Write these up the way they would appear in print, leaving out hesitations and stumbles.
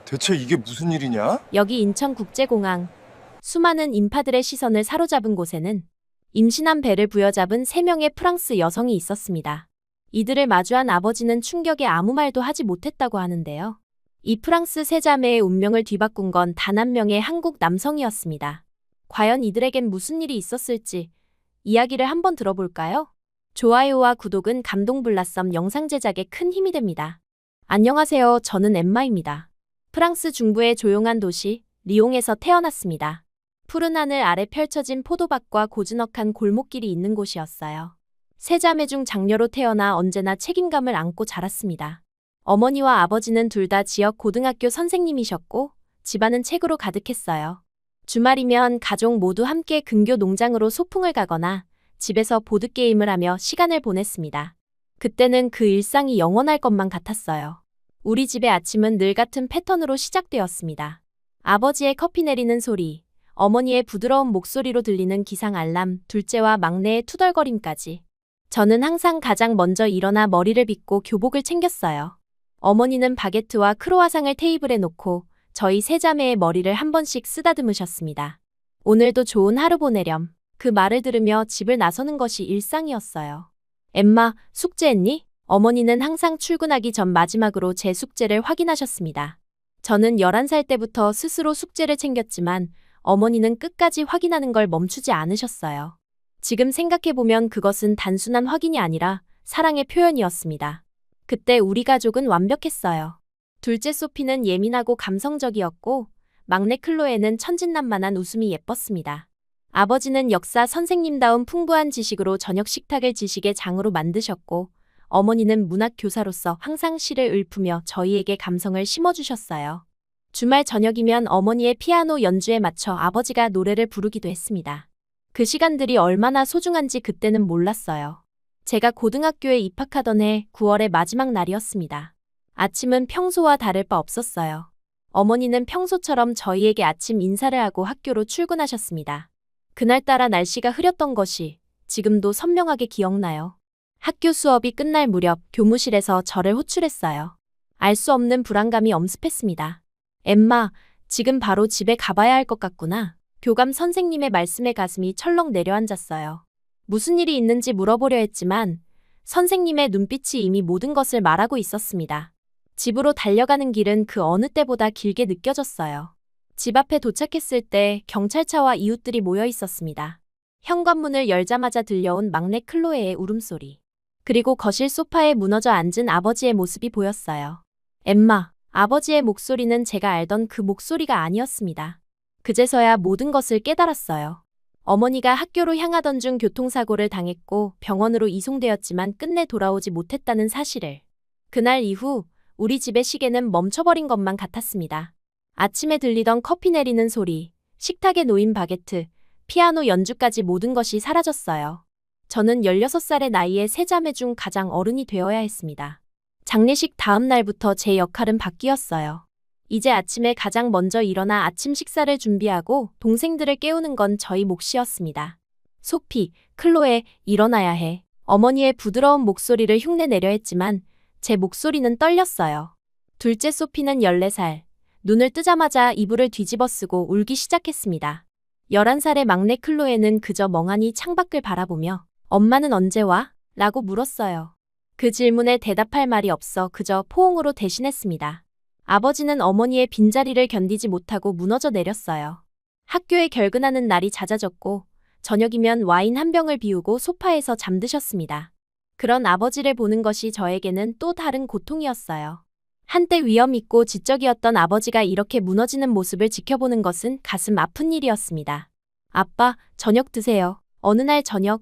대체 이게 무슨 일이냐? 여기 인천국제공항. 수많은 인파들의 시선을 사로잡은 곳에는 임신한 배를 부여잡은 3명의 프랑스 여성이 있었습니다. 이들을 마주한 아버지는 충격에 아무 말도 하지 못했다고 하는데요. 이 프랑스 세 자매의 운명을 뒤바꾼 건 단 한 명의 한국 남성이었습니다. 과연 이들에겐 무슨 일이 있었을지 이야기를 한번 들어볼까요? 좋아요와 구독은 감동블라썸 영상 제작에 큰 힘이 됩니다. 안녕하세요. 저는 엠마입니다. 프랑스 중부의 조용한 도시 리옹에서 태어났습니다. 푸른 하늘 아래 펼쳐진 포도밭과 고즈넉한 골목길이 있는 곳이었어요. 세 자매 중 장녀로 태어나 언제나 책임감을 안고 자랐습니다. 어머니와 아버지는 둘 다 지역 고등학교 선생님이셨고 집안은 책으로 가득했어요. 주말이면 가족 모두 함께 근교 농장으로 소풍을 가거나 집에서 보드게임을 하며 시간을 보냈습니다. 그때는 그 일상이 영원할 것만 같았어요. 우리 집의 아침은 늘 같은 패턴으로 시작되었습니다. 아버지의 커피 내리는 소리, 어머니의 부드러운 목소리로 들리는 기상 알람, 둘째와 막내의 투덜거림까지. 저는 항상 가장 먼저 일어나 머리를 빗고 교복을 챙겼어요. 어머니는 바게트와 크로와상을 테이블에 놓고 저희 세 자매의 머리를 한 번씩 쓰다듬으셨습니다. 오늘도 좋은 하루 보내렴. 그 말을 들으며 집을 나서는 것이 일상이었어요. 엠마, 숙제했니? 어머니는 항상 출근하기 전 마지막으로 제 숙제를 확인하셨습니다. 저는 11살 때부터 스스로 숙제를 챙겼지만 어머니는 끝까지 확인하는 걸 멈추지 않으셨어요. 지금 생각해보면 그것은 단순한 확인이 아니라 사랑의 표현이었습니다. 그때 우리 가족은 완벽했어요. 둘째 소피는 예민하고 감성적이었고 막내 클로에는 천진난만한 웃음이 예뻤습니다. 아버지는 역사 선생님다운 풍부한 지식으로 저녁 식탁을 지식의 장으로 만드셨고 어머니는 문학 교사로서 항상 시를 읊으며 저희에게 감성을 심어주셨어요. 주말 저녁이면 어머니의 피아노 연주에 맞춰 아버지가 노래를 부르기도 했습니다. 그 시간들이 얼마나 소중한지 그때는 몰랐어요. 제가 고등학교에 입학하던 해 9월의 마지막 날이었습니다. 아침은 평소와 다를 바 없었어요. 어머니는 평소처럼 저희에게 아침 인사를 하고 학교로 출근하셨습니다. 그날따라 날씨가 흐렸던 것이 지금도 선명하게 기억나요. 학교 수업이 끝날 무렵 교무실에서 저를 호출했어요. 알 수 없는 불안감이 엄습했습니다. 엠마, 지금 바로 집에 가봐야 할 것 같구나. 교감 선생님의 말씀에 가슴이 철렁 내려앉았어요. 무슨 일이 있는지 물어보려 했지만 선생님의 눈빛이 이미 모든 것을 말하고 있었습니다. 집으로 달려가는 길은 그 어느 때보다 길게 느껴졌어요. 집 앞에 도착했을 때 경찰차와 이웃들이 모여 있었습니다. 현관문을 열자마자 들려온 막내 클로에의 울음소리. 그리고 거실 소파에 무너져 앉은 아버지의 모습이 보였어요. 엠마, 아버지의 목소리는 제가 알던 그 목소리가 아니었습니다. 그제서야 모든 것을 깨달았어요. 어머니가 학교로 향하던 중 교통사고를 당했고 병원으로 이송되었지만 끝내 돌아오지 못했다는 사실을. 그날 이후 우리 집의 시계는 멈춰버린 것만 같았습니다. 아침에 들리던 커피 내리는 소리, 식탁에 놓인 바게트, 피아노 연주까지 모든 것이 사라졌어요. 저는 16살의 나이에 세 자매 중 가장 어른이 되어야 했습니다. 장례식 다음 날부터 제 역할은 바뀌었어요. 이제 아침에 가장 먼저 일어나 아침 식사를 준비하고 동생들을 깨우는 건 저희 몫이었습니다. 소피, 클로에, 일어나야 해. 어머니의 부드러운 목소리를 흉내내려 했지만 제 목소리는 떨렸어요. 둘째 소피는 14살. 눈을 뜨자마자 이불을 뒤집어 쓰고 울기 시작했습니다. 11살의 막내 클로에는 그저 멍하니 창밖을 바라보며 엄마는 언제 와? 라고 물었어요. 그 질문에 대답할 말이 없어 그저 포옹으로 대신했습니다. 아버지는 어머니의 빈자리를 견디지 못하고 무너져 내렸어요. 학교에 결근하는 날이 잦아졌고 저녁이면 와인 한 병을 비우고 소파에서 잠드셨습니다. 그런 아버지를 보는 것이 저에게는 또 다른 고통이었어요. 한때 위험 있고 지적이었던 아버지가 이렇게 무너지는 모습을 지켜보는 것은 가슴 아픈 일이었습니다. 아빠, 저녁 드세요. 어느 날 저녁,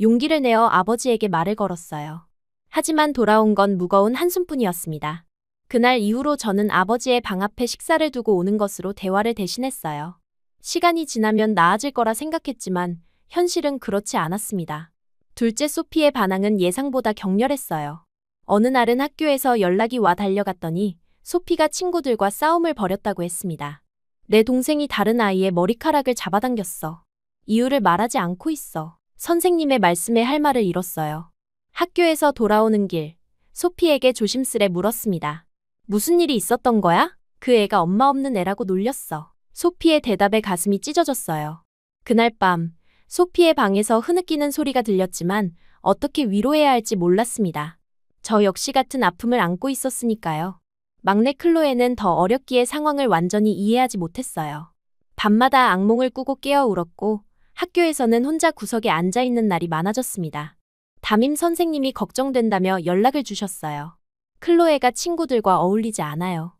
용기를 내어 아버지에게 말을 걸었어요. 하지만 돌아온 건 무거운 한숨뿐이었습니다. 그날 이후로 저는 아버지의 방 앞에 식사를 두고 오는 것으로 대화를 대신했어요. 시간이 지나면 나아질 거라 생각했지만 현실은 그렇지 않았습니다. 둘째 소피의 반항은 예상보다 격렬했어요. 어느 날은 학교에서 연락이 와 달려갔더니 소피가 친구들과 싸움을 벌였다고 했습니다. 내 동생이 다른 아이의 머리카락을 잡아당겼어. 이유를 말하지 않고 있어. 선생님의 말씀에 할 말을 잃었어요. 학교에서 돌아오는 길, 소피에게 조심스레 물었습니다. 무슨 일이 있었던 거야? 그 애가 엄마 없는 애라고 놀렸어. 소피의 대답에 가슴이 찢어졌어요. 그날 밤, 소피의 방에서 흐느끼는 소리가 들렸지만 어떻게 위로해야 할지 몰랐습니다. 저 역시 같은 아픔을 안고 있었으니까요. 막내 클로에는 더 어렸기에 상황을 완전히 이해하지 못했어요. 밤마다 악몽을 꾸고 깨어 울었고 학교에서는 혼자 구석에 앉아 있는 날이 많아졌습니다. 담임 선생님이 걱정된다며 연락을 주셨어요. 클로에가 친구들과 어울리지 않아요.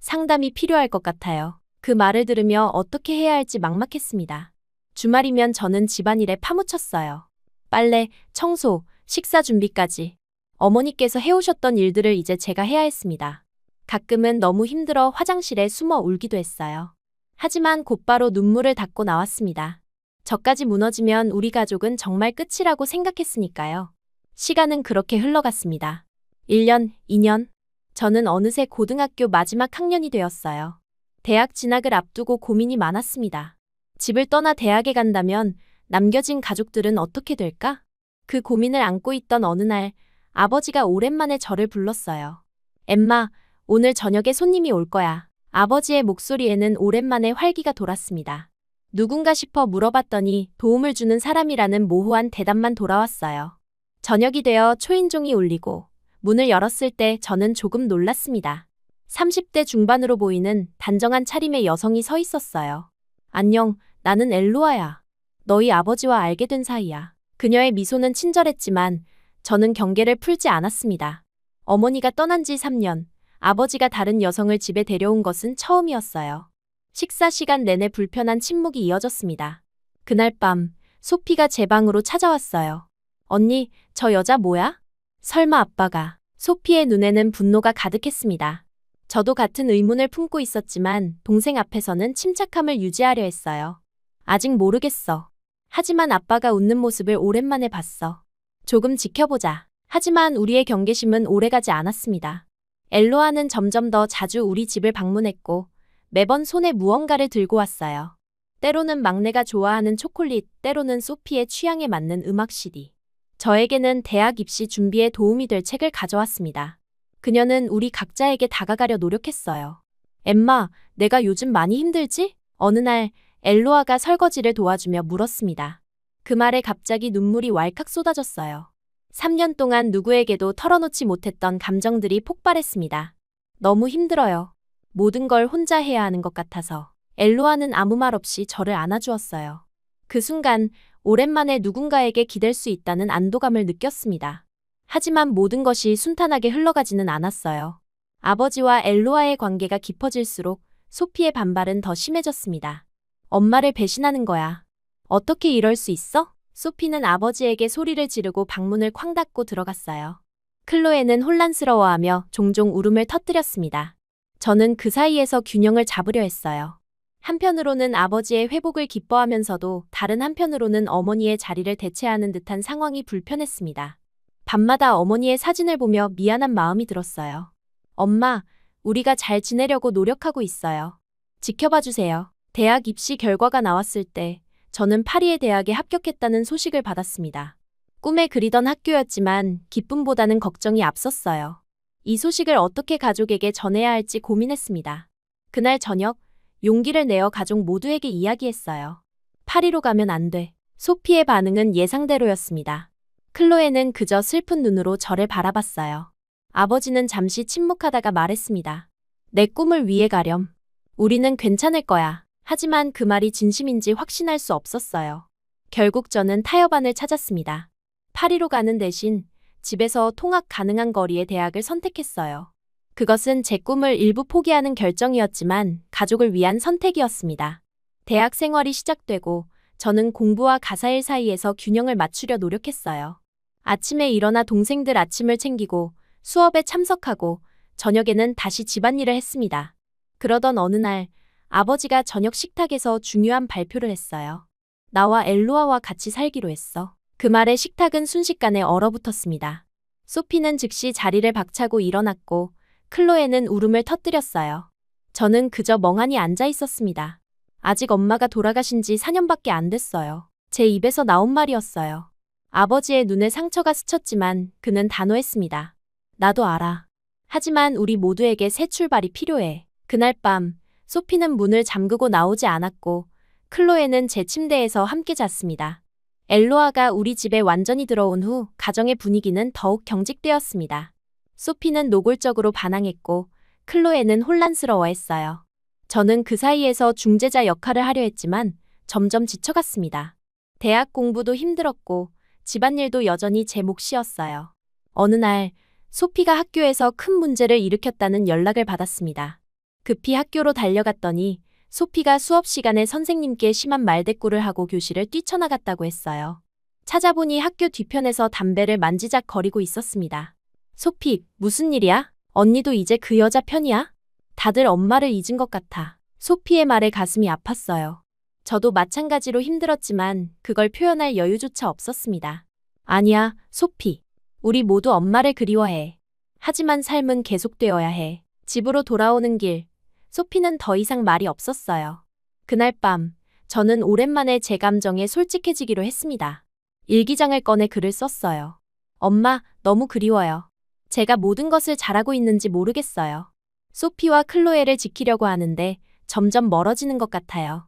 상담이 필요할 것 같아요. 그 말을 들으며 어떻게 해야 할지 막막했습니다. 주말이면 저는 집안일에 파묻혔어요. 빨래, 청소, 식사 준비까지. 어머니께서 해오셨던 일들을 이제 제가 해야 했습니다. 가끔은 너무 힘들어 화장실에 숨어 울기도 했어요. 하지만 곧바로 눈물을 닦고 나왔습니다. 저까지 무너지면 우리 가족은 정말 끝이라고 생각했으니까요. 시간은 그렇게 흘러갔습니다. 1년, 2년. 저는 어느새 고등학교 마지막 학년이 되었어요. 대학 진학을 앞두고 고민이 많았습니다. 집을 떠나 대학에 간다면 남겨진 가족들은 어떻게 될까? 그 고민을 안고 있던 어느 날 아버지가 오랜만에 저를 불렀어요. 엠마, 오늘 저녁에 손님이 올 거야. 아버지의 목소리에는 오랜만에 활기가 돌았습니다. 누군가 싶어 물어봤더니 도움을 주는 사람이라는 모호한 대답만 돌아왔어요. 저녁이 되어 초인종이 울리고 문을 열었을 때 저는 조금 놀랐습니다. 30대 중반으로 보이는 단정한 차림의 여성이 서 있었어요. 안녕, 나는 엘로아야. 너희 아버지와 알게 된 사이야. 그녀의 미소는 친절했지만 저는 경계를 풀지 않았습니다. 어머니가 떠난 지 3년, 아버지가 다른 여성을 집에 데려온 것은 처음이었어요. 식사 시간 내내 불편한 침묵이 이어졌습니다. 그날 밤, 소피가 제 방으로 찾아왔어요. 언니, 저 여자 뭐야? 설마 아빠가. 소피의 눈에는 분노가 가득했습니다. 저도 같은 의문을 품고 있었지만 동생 앞에서는 침착함을 유지하려 했어요. 아직 모르겠어. 하지만 아빠가 웃는 모습을 오랜만에 봤어. 조금 지켜보자. 하지만 우리의 경계심은 오래가지 않았습니다. 엘로아는 점점 더 자주 우리 집을 방문했고 매번 손에 무언가를 들고 왔어요. 때로는 막내가 좋아하는 초콜릿, 때로는 소피의 취향에 맞는 음악 CD. 저에게는 대학 입시 준비에 도움이 될 책을 가져왔습니다. 그녀는 우리 각자에게 다가가려 노력했어요. 엠마, 내가 요즘 많이 힘들지? 어느 날 엘로아가 설거지를 도와주며 물었습니다. 그 말에 갑자기 눈물이 왈칵 쏟아졌어요. 3년 동안 누구에게도 털어놓지 못했던 감정들이 폭발했습니다. 너무 힘들어요. 모든 걸 혼자 해야 하는 것 같아서. 엘로아는 아무 말 없이 저를 안아주었어요. 그 순간 오랜만에 누군가에게 기댈 수 있다는 안도감을 느꼈습니다. 하지만 모든 것이 순탄하게 흘러가지는 않았어요. 아버지와 엘로아의 관계가 깊어질수록 소피의 반발은 더 심해졌습니다. 엄마를 배신하는 거야. 어떻게 이럴 수 있어? 소피는 아버지에게 소리를 지르고 방문을 쾅 닫고 들어갔어요. 클로에는 혼란스러워하며 종종 울음을 터뜨렸습니다. 저는 그 사이에서 균형을 잡으려 했어요. 한편으로는 아버지의 회복을 기뻐하면서도 다른 한편으로는 어머니의 자리를 대체하는 듯한 상황이 불편했습니다. 밤마다 어머니의 사진을 보며 미안한 마음이 들었어요. 엄마, 우리가 잘 지내려고 노력하고 있어요. 지켜봐 주세요. 대학 입시 결과가 나왔을 때 저는 파리의 대학에 합격했다는 소식을 받았습니다. 꿈에 그리던 학교였지만 기쁨보다는 걱정이 앞섰어요. 이 소식을 어떻게 가족에게 전해야 할지 고민했습니다. 그날 저녁, 용기를 내어 가족 모두에게 이야기했어요. 파리로 가면 안 돼. 소피의 반응은 예상대로였습니다. 클로에는 그저 슬픈 눈으로 저를 바라봤어요. 아버지는 잠시 침묵하다가 말했습니다. 내 꿈을 위해 가렴. 우리는 괜찮을 거야. 하지만 그 말이 진심인지 확신할 수 없었어요. 결국 저는 타협안을 찾았습니다. 파리로 가는 대신 집에서 통학 가능한 거리의 대학을 선택했어요. 그것은 제 꿈을 일부 포기하는 결정이었지만 가족을 위한 선택이었습니다. 대학 생활이 시작되고 저는 공부와 가사일 사이에서 균형을 맞추려 노력했어요. 아침에 일어나 동생들 아침을 챙기고 수업에 참석하고 저녁에는 다시 집안일을 했습니다. 그러던 어느 날 아버지가 저녁 식탁에서 중요한 발표를 했어요. 나와 엘로아와 같이 살기로 했어. 그 말에 식탁은 순식간에 얼어붙었습니다. 소피는 즉시 자리를 박차고 일어났고 클로에는 울음을 터뜨렸어요. 저는 그저 멍하니 앉아 있었습니다. 아직 엄마가 돌아가신 지 4년밖에 안 됐어요. 제 입에서 나온 말이었어요. 아버지의 눈에 상처가 스쳤지만 그는 단호했습니다. 나도 알아. 하지만 우리 모두에게 새 출발이 필요해. 그날 밤, 소피는 문을 잠그고 나오지 않았고, 클로에는 제 침대에서 함께 잤습니다. 엘로아가 우리 집에 완전히 들어온 후 가정의 분위기는 더욱 경직되었습니다. 소피는 노골적으로 반항했고, 클로에는 혼란스러워했어요. 저는 그 사이에서 중재자 역할을 하려 했지만 점점 지쳐갔습니다. 대학 공부도 힘들었고 집안일도 여전히 제 몫이었어요. 어느 날 소피가 학교에서 큰 문제를 일으켰다는 연락을 받았습니다. 급히 학교로 달려갔더니 소피가 수업 시간에 선생님께 심한 말대꾸를 하고 교실을 뛰쳐나갔다고 했어요. 찾아보니 학교 뒤편에서 담배를 만지작거리고 있었습니다. 소피, 무슨 일이야? 언니도 이제 그 여자 편이야? 다들 엄마를 잊은 것 같아. 소피의 말에 가슴이 아팠어요. 저도 마찬가지로 힘들었지만 그걸 표현할 여유조차 없었습니다. 아니야, 소피. 우리 모두 엄마를 그리워해. 하지만 삶은 계속되어야 해. 집으로 돌아오는 길, 소피는 더 이상 말이 없었어요. 그날 밤, 저는 오랜만에 제 감정에 솔직해지기로 했습니다. 일기장을 꺼내 글을 썼어요. 엄마, 너무 그리워요. 제가 모든 것을 잘하고 있는지 모르겠어요. 소피와 클로에를 지키려고 하는데 점점 멀어지는 것 같아요.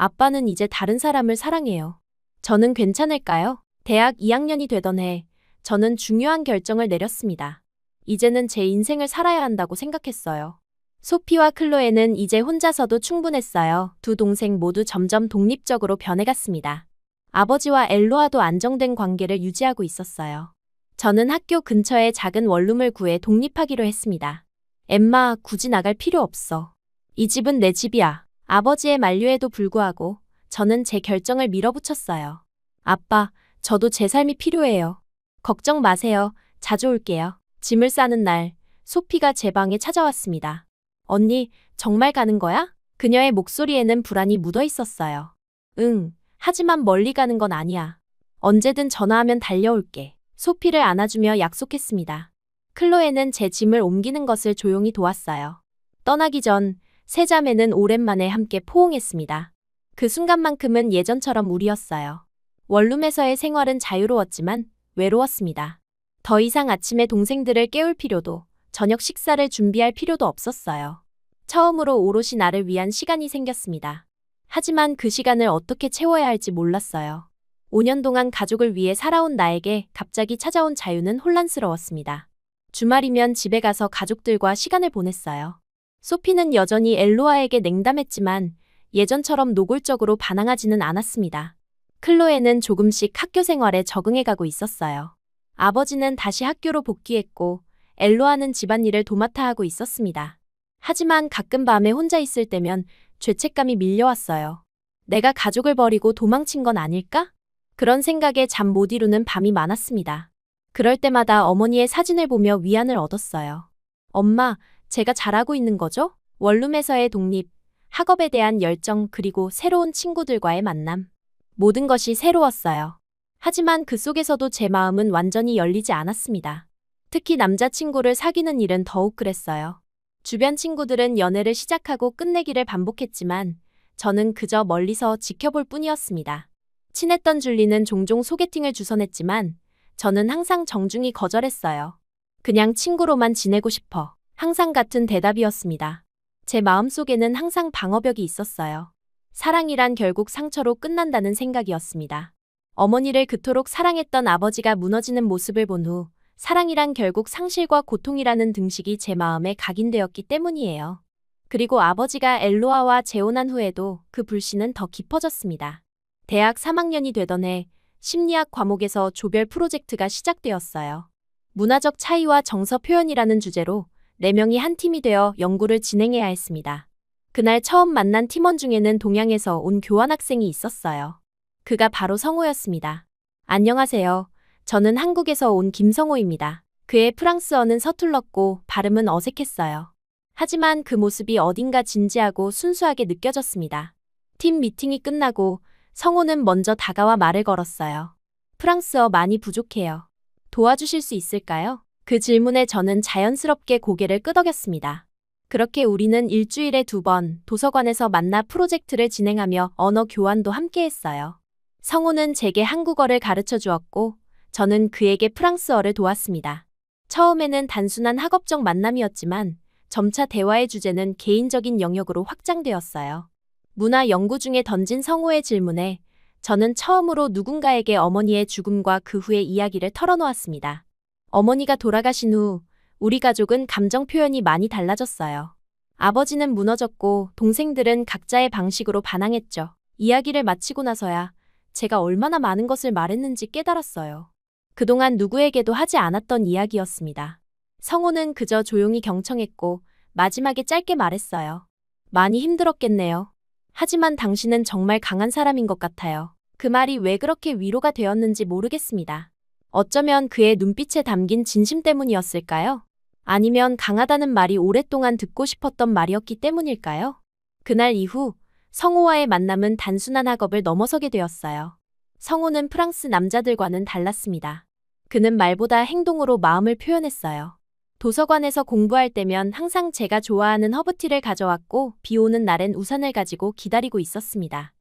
아빠는 이제 다른 사람을 사랑해요. 저는 괜찮을까요? 대학 2학년이 되던 해, 저는 중요한 결정을 내렸습니다. 이제는 제 인생을 살아야 한다고 생각했어요. 소피와 클로에는 이제 혼자서도 충분했어요. 두 동생 모두 점점 독립적으로 변해갔습니다. 아버지와 엘로아도 안정된 관계를 유지하고 있었어요. 저는 학교 근처에 작은 원룸을 구해 독립하기로 했습니다. 엠마, 굳이 나갈 필요 없어. 이 집은 내 집이야. 아버지의 만류에도 불구하고 저는 제 결정을 밀어붙였어요. 아빠, 저도 제 삶이 필요해요. 걱정 마세요. 자주 올게요. 짐을 싸는 날, 소피가 제 방에 찾아왔습니다. 언니, 정말 가는 거야? 그녀의 목소리에는 불안이 묻어 있었어요. 응, 하지만 멀리 가는 건 아니야. 언제든 전화하면 달려올게. 소피를 안아주며 약속했습니다. 클로에는 제 짐을 옮기는 것을 조용히 도왔어요. 떠나기 전 세 자매는 오랜만에 함께 포옹했습니다. 그 순간만큼은 예전처럼 우리였어요. 원룸에서의 생활은 자유로웠지만 외로웠습니다. 더 이상 아침에 동생들을 깨울 필요도, 저녁 식사를 준비할 필요도 없었어요. 처음으로 오롯이 나를 위한 시간이 생겼습니다. 하지만 그 시간을 어떻게 채워야 할지 몰랐어요. 5년 동안 가족을 위해 살아온 나에게 갑자기 찾아온 자유는 혼란스러웠습니다. 주말이면 집에 가서 가족들과 시간을 보냈어요. 소피는 여전히 엘로아에게 냉담했지만 예전처럼 노골적으로 반항하지는 않았습니다. 클로에는 조금씩 학교 생활에 적응해가고 있었어요. 아버지는 다시 학교로 복귀했고 엘로아는 집안일을 도맡아 하고 있었습니다. 하지만 가끔 밤에 혼자 있을 때면 죄책감이 밀려왔어요. 내가 가족을 버리고 도망친 건 아닐까? 그런 생각에 잠 못 이루는 밤이 많았습니다. 그럴 때마다 어머니의 사진을 보며 위안을 얻었어요. 엄마, 제가 잘하고 있는 거죠? 원룸에서의 독립, 학업에 대한 열정 그리고 새로운 친구들과의 만남. 모든 것이 새로웠어요. 하지만 그 속에서도 제 마음은 완전히 열리지 않았습니다. 특히 남자친구를 사귀는 일은 더욱 그랬어요. 주변 친구들은 연애를 시작하고 끝내기를 반복했지만 저는 그저 멀리서 지켜볼 뿐이었습니다. 친했던 줄리는 종종 소개팅을 주선했지만 저는 항상 정중히 거절했어요. 그냥 친구로만 지내고 싶어. 항상 같은 대답이었습니다. 제 마음속에는 항상 방어벽이 있었어요. 사랑이란 결국 상처로 끝난다는 생각이었습니다. 어머니를 그토록 사랑했던 아버지가 무너지는 모습을 본 후 사랑이란 결국 상실과 고통이라는 등식이 제 마음에 각인되었기 때문이에요. 그리고 아버지가 엘로아와 재혼한 후에도 그 불신은 더 깊어졌습니다. 대학 3학년이 되던 해 심리학 과목에서 조별 프로젝트가 시작되었어요. 문화적 차이와 정서 표현이라는 주제로 4명이 한 팀이 되어 연구를 진행해야 했습니다. 그날 처음 만난 팀원 중에는 동양에서 온 교환학생이 있었어요. 그가 바로 성호였습니다. 안녕하세요. 저는 한국에서 온 김성호입니다. 그의 프랑스어는 서툴렀고 발음은 어색했어요. 하지만 그 모습이 어딘가 진지하고 순수하게 느껴졌습니다. 팀 미팅이 끝나고 성호는 먼저 다가와 말을 걸었어요. 프랑스어 많이 부족해요. 도와주실 수 있을까요? 그 질문에 저는 자연스럽게 고개를 끄덕였습니다. 그렇게 우리는 일주일에 2번 도서관에서 만나 프로젝트를 진행하며 언어 교환도 함께 했어요. 성호는 제게 한국어를 가르쳐 주었고 저는 그에게 프랑스어를 도왔습니다. 처음에는 단순한 학업적 만남이었지만 점차 대화의 주제는 개인적인 영역으로 확장되었어요. 문화 연구 중에 던진 성우의 질문에 저는 처음으로 누군가에게 어머니의 죽음과 그 후의 이야기를 털어놓았습니다. 어머니가 돌아가신 후 우리 가족은 감정 표현이 많이 달라졌어요. 아버지는 무너졌고 동생들은 각자의 방식으로 반항했죠. 이야기를 마치고 나서야 제가 얼마나 많은 것을 말했는지 깨달았어요. 그동안 누구에게도 하지 않았던 이야기였습니다. 성우는 그저 조용히 경청했고 마지막에 짧게 말했어요. 많이 힘들었겠네요. 하지만 당신은 정말 강한 사람인 것 같아요. 그 말이 왜 그렇게 위로가 되었는지 모르겠습니다. 어쩌면 그의 눈빛에 담긴 진심 때문이었을까요? 아니면 강하다는 말이 오랫동안 듣고 싶었던 말이었기 때문일까요? 그날 이후 성우와의 만남은 단순한 학업을 넘어서게 되었어요. 성우는 프랑스 남자들과는 달랐습니다. 그는 말보다 행동으로 마음을 표현했어요. 도서관에서 공부할 때면 항상 제가 좋아하는 허브티를 가져왔고 비 오는 날엔 우산을 가지고 기다리고 있었습니다.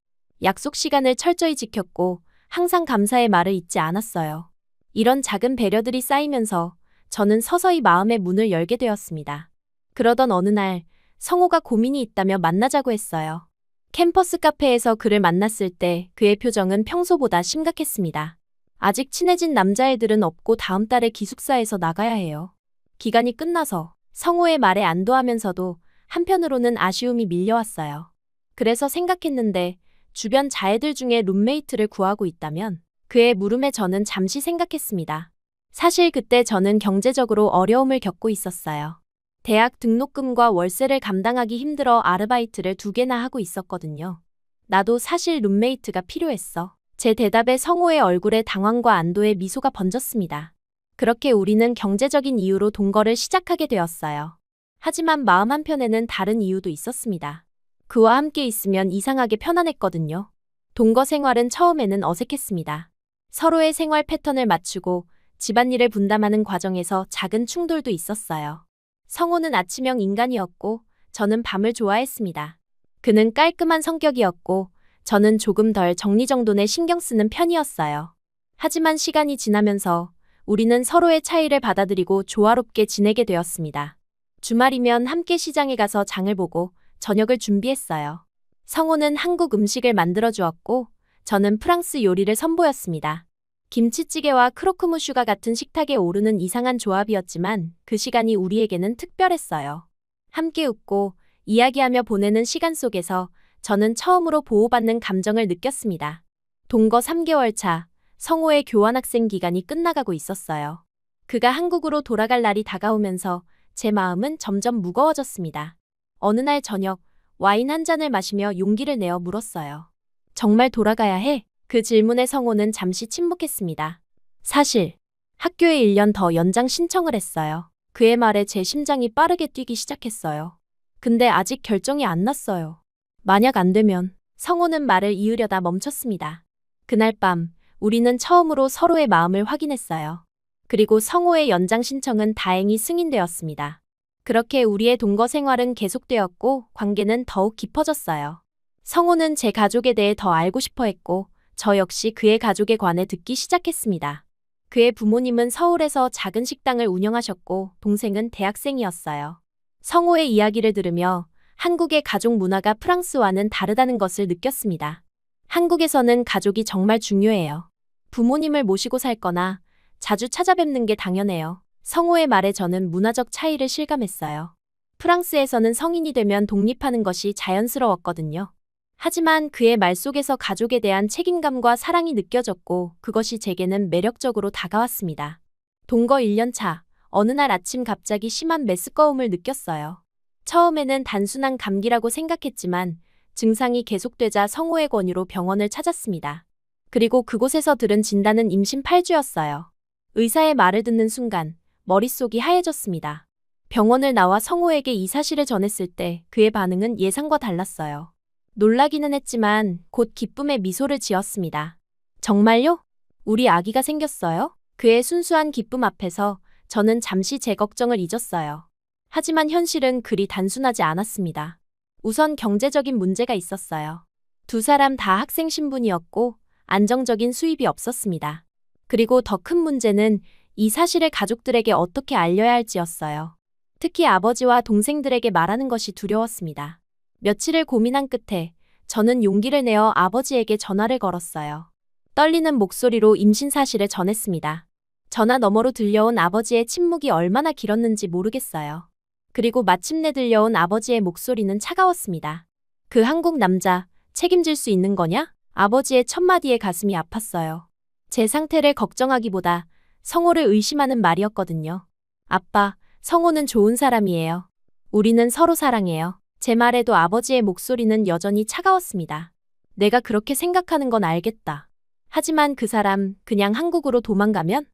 약속 시간을 철저히 지켰고 항상 감사의 말을 잊지 않았어요. 이런 작은 배려들이 쌓이면서 저는 서서히 마음의 문을 열게 되었습니다. 그러던 어느 날 성우가 고민이 있다며 만나자고 했어요. 캠퍼스 카페에서 그를 만났을 때 그의 표정은 평소보다 심각했습니다. 아직 친해진 남자애들은 없고 다음 달에 기숙사에서 나가야 해요. 기간이 끝나서 성우의 말에 안도하면서도 한편으로는 아쉬움이 밀려왔어요. 그래서 생각했는데 주변 자애들 중에 룸메이트를 구하고 있다면? 그의 물음에 저는 잠시 생각했습니다. 사실 그때 저는 경제적으로 어려움을 겪고 있었어요. 대학 등록금과 월세를 감당하기 힘들어 아르바이트를 2개나 하고 있었거든요. 나도 사실 룸메이트가 필요했어. 제 대답에 성우의 얼굴에 당황과 안도의 미소가 번졌습니다. 그렇게 우리는 경제적인 이유로 동거를 시작하게 되었어요. 하지만 마음 한편에는 다른 이유도 있었습니다. 그와 함께 있으면 이상하게 편안했거든요. 동거 생활은 처음에는 어색했습니다. 서로의 생활 패턴을 맞추고 집안일을 분담하는 과정에서 작은 충돌도 있었어요. 성우는 아침형 인간이었고 저는 밤을 좋아했습니다. 그는 깔끔한 성격이었고 저는 조금 덜 정리정돈에 신경 쓰는 편이었어요. 하지만 시간이 지나면서 우리는 서로의 차이를 받아들이고 조화롭게 지내게 되었습니다. 주말이면 함께 시장에 가서 장을 보고 저녁을 준비했어요. 성우는 한국 음식을 만들어 주었고 저는 프랑스 요리를 선보였습니다. 김치찌개와 크로크무슈가 같은 식탁에 오르는 이상한 조합이었지만 그 시간이 우리에게는 특별했어요. 함께 웃고 이야기하며 보내는 시간 속에서 저는 처음으로 보호받는 감정을 느꼈습니다. 동거 3개월 차, 성우의 교환학생 기간이 끝나가고 있었어요. 그가 한국으로 돌아갈 날이 다가오면서 제 마음은 점점 무거워졌습니다. 어느 날 저녁, 와인 한 잔을 마시며 용기를 내어 물었어요. 정말 돌아가야 해? 그 질문에 성우는 잠시 침묵했습니다. 사실 학교에 1년 더 연장 신청을 했어요. 그의 말에 제 심장이 빠르게 뛰기 시작했어요. 근데 아직 결정이 안 났어요. 만약 안 되면 성우는 말을 이으려다 멈췄습니다. 그날 밤 우리는 처음으로 서로의 마음을 확인했어요. 그리고 성우의 연장 신청은 다행히 승인되었습니다. 그렇게 우리의 동거 생활은 계속되었고 관계는 더욱 깊어졌어요. 성우는 제 가족에 대해 더 알고 싶어 했고 저 역시 그의 가족에 관해 듣기 시작했습니다. 그의 부모님은 서울에서 작은 식당을 운영하셨고 동생은 대학생이었어요. 성우의 이야기를 들으며 한국의 가족 문화가 프랑스와는 다르다는 것을 느꼈습니다. 한국에서는 가족이 정말 중요해요. 부모님을 모시고 살거나 자주 찾아뵙는 게 당연해요. 성우의 말에 저는 문화적 차이를 실감했어요. 프랑스에서는 성인이 되면 독립하는 것이 자연스러웠거든요. 하지만 그의 말 속에서 가족에 대한 책임감과 사랑이 느껴졌고 그것이 제게는 매력적으로 다가왔습니다. 동거 1년 차, 어느 날 아침 갑자기 심한 메스꺼움을 느꼈어요. 처음에는 단순한 감기라고 생각했지만 증상이 계속되자 성우의 권유로 병원을 찾았습니다. 그리고 그곳에서 들은 진단은 임신 8주였어요. 의사의 말을 듣는 순간 머릿속이 하얘졌습니다. 병원을 나와 성우에게 이 사실을 전했을 때 그의 반응은 예상과 달랐어요. 놀라기는 했지만 곧 기쁨의 미소를 지었습니다. 정말요? 우리 아기가 생겼어요? 그의 순수한 기쁨 앞에서 저는 잠시 제 걱정을 잊었어요. 하지만 현실은 그리 단순하지 않았습니다. 우선 경제적인 문제가 있었어요. 두 사람 다 학생 신분이었고 안정적인 수입이 없었습니다. 그리고 더 큰 문제는 이 사실을 가족들에게 어떻게 알려야 할지였어요. 특히 아버지와 동생들에게 말하는 것이 두려웠습니다. 며칠을 고민한 끝에 저는 용기를 내어 아버지에게 전화를 걸었어요. 떨리는 목소리로 임신 사실을 전했습니다. 전화 너머로 들려온 아버지의 침묵이 얼마나 길었는지 모르겠어요. 그리고 마침내 들려온 아버지의 목소리는 차가웠습니다. 그 한국 남자, 책임질 수 있는 거냐? 아버지의 첫마디에 가슴이 아팠어요. 제 상태를 걱정하기보다 성호를 의심하는 말이었거든요. 아빠, 성호는 좋은 사람이에요. 우리는 서로 사랑해요. 제 말에도 아버지의 목소리는 여전히 차가웠습니다. 내가 그렇게 생각하는 건 알겠다. 하지만 그 사람 그냥 한국으로 도망가면?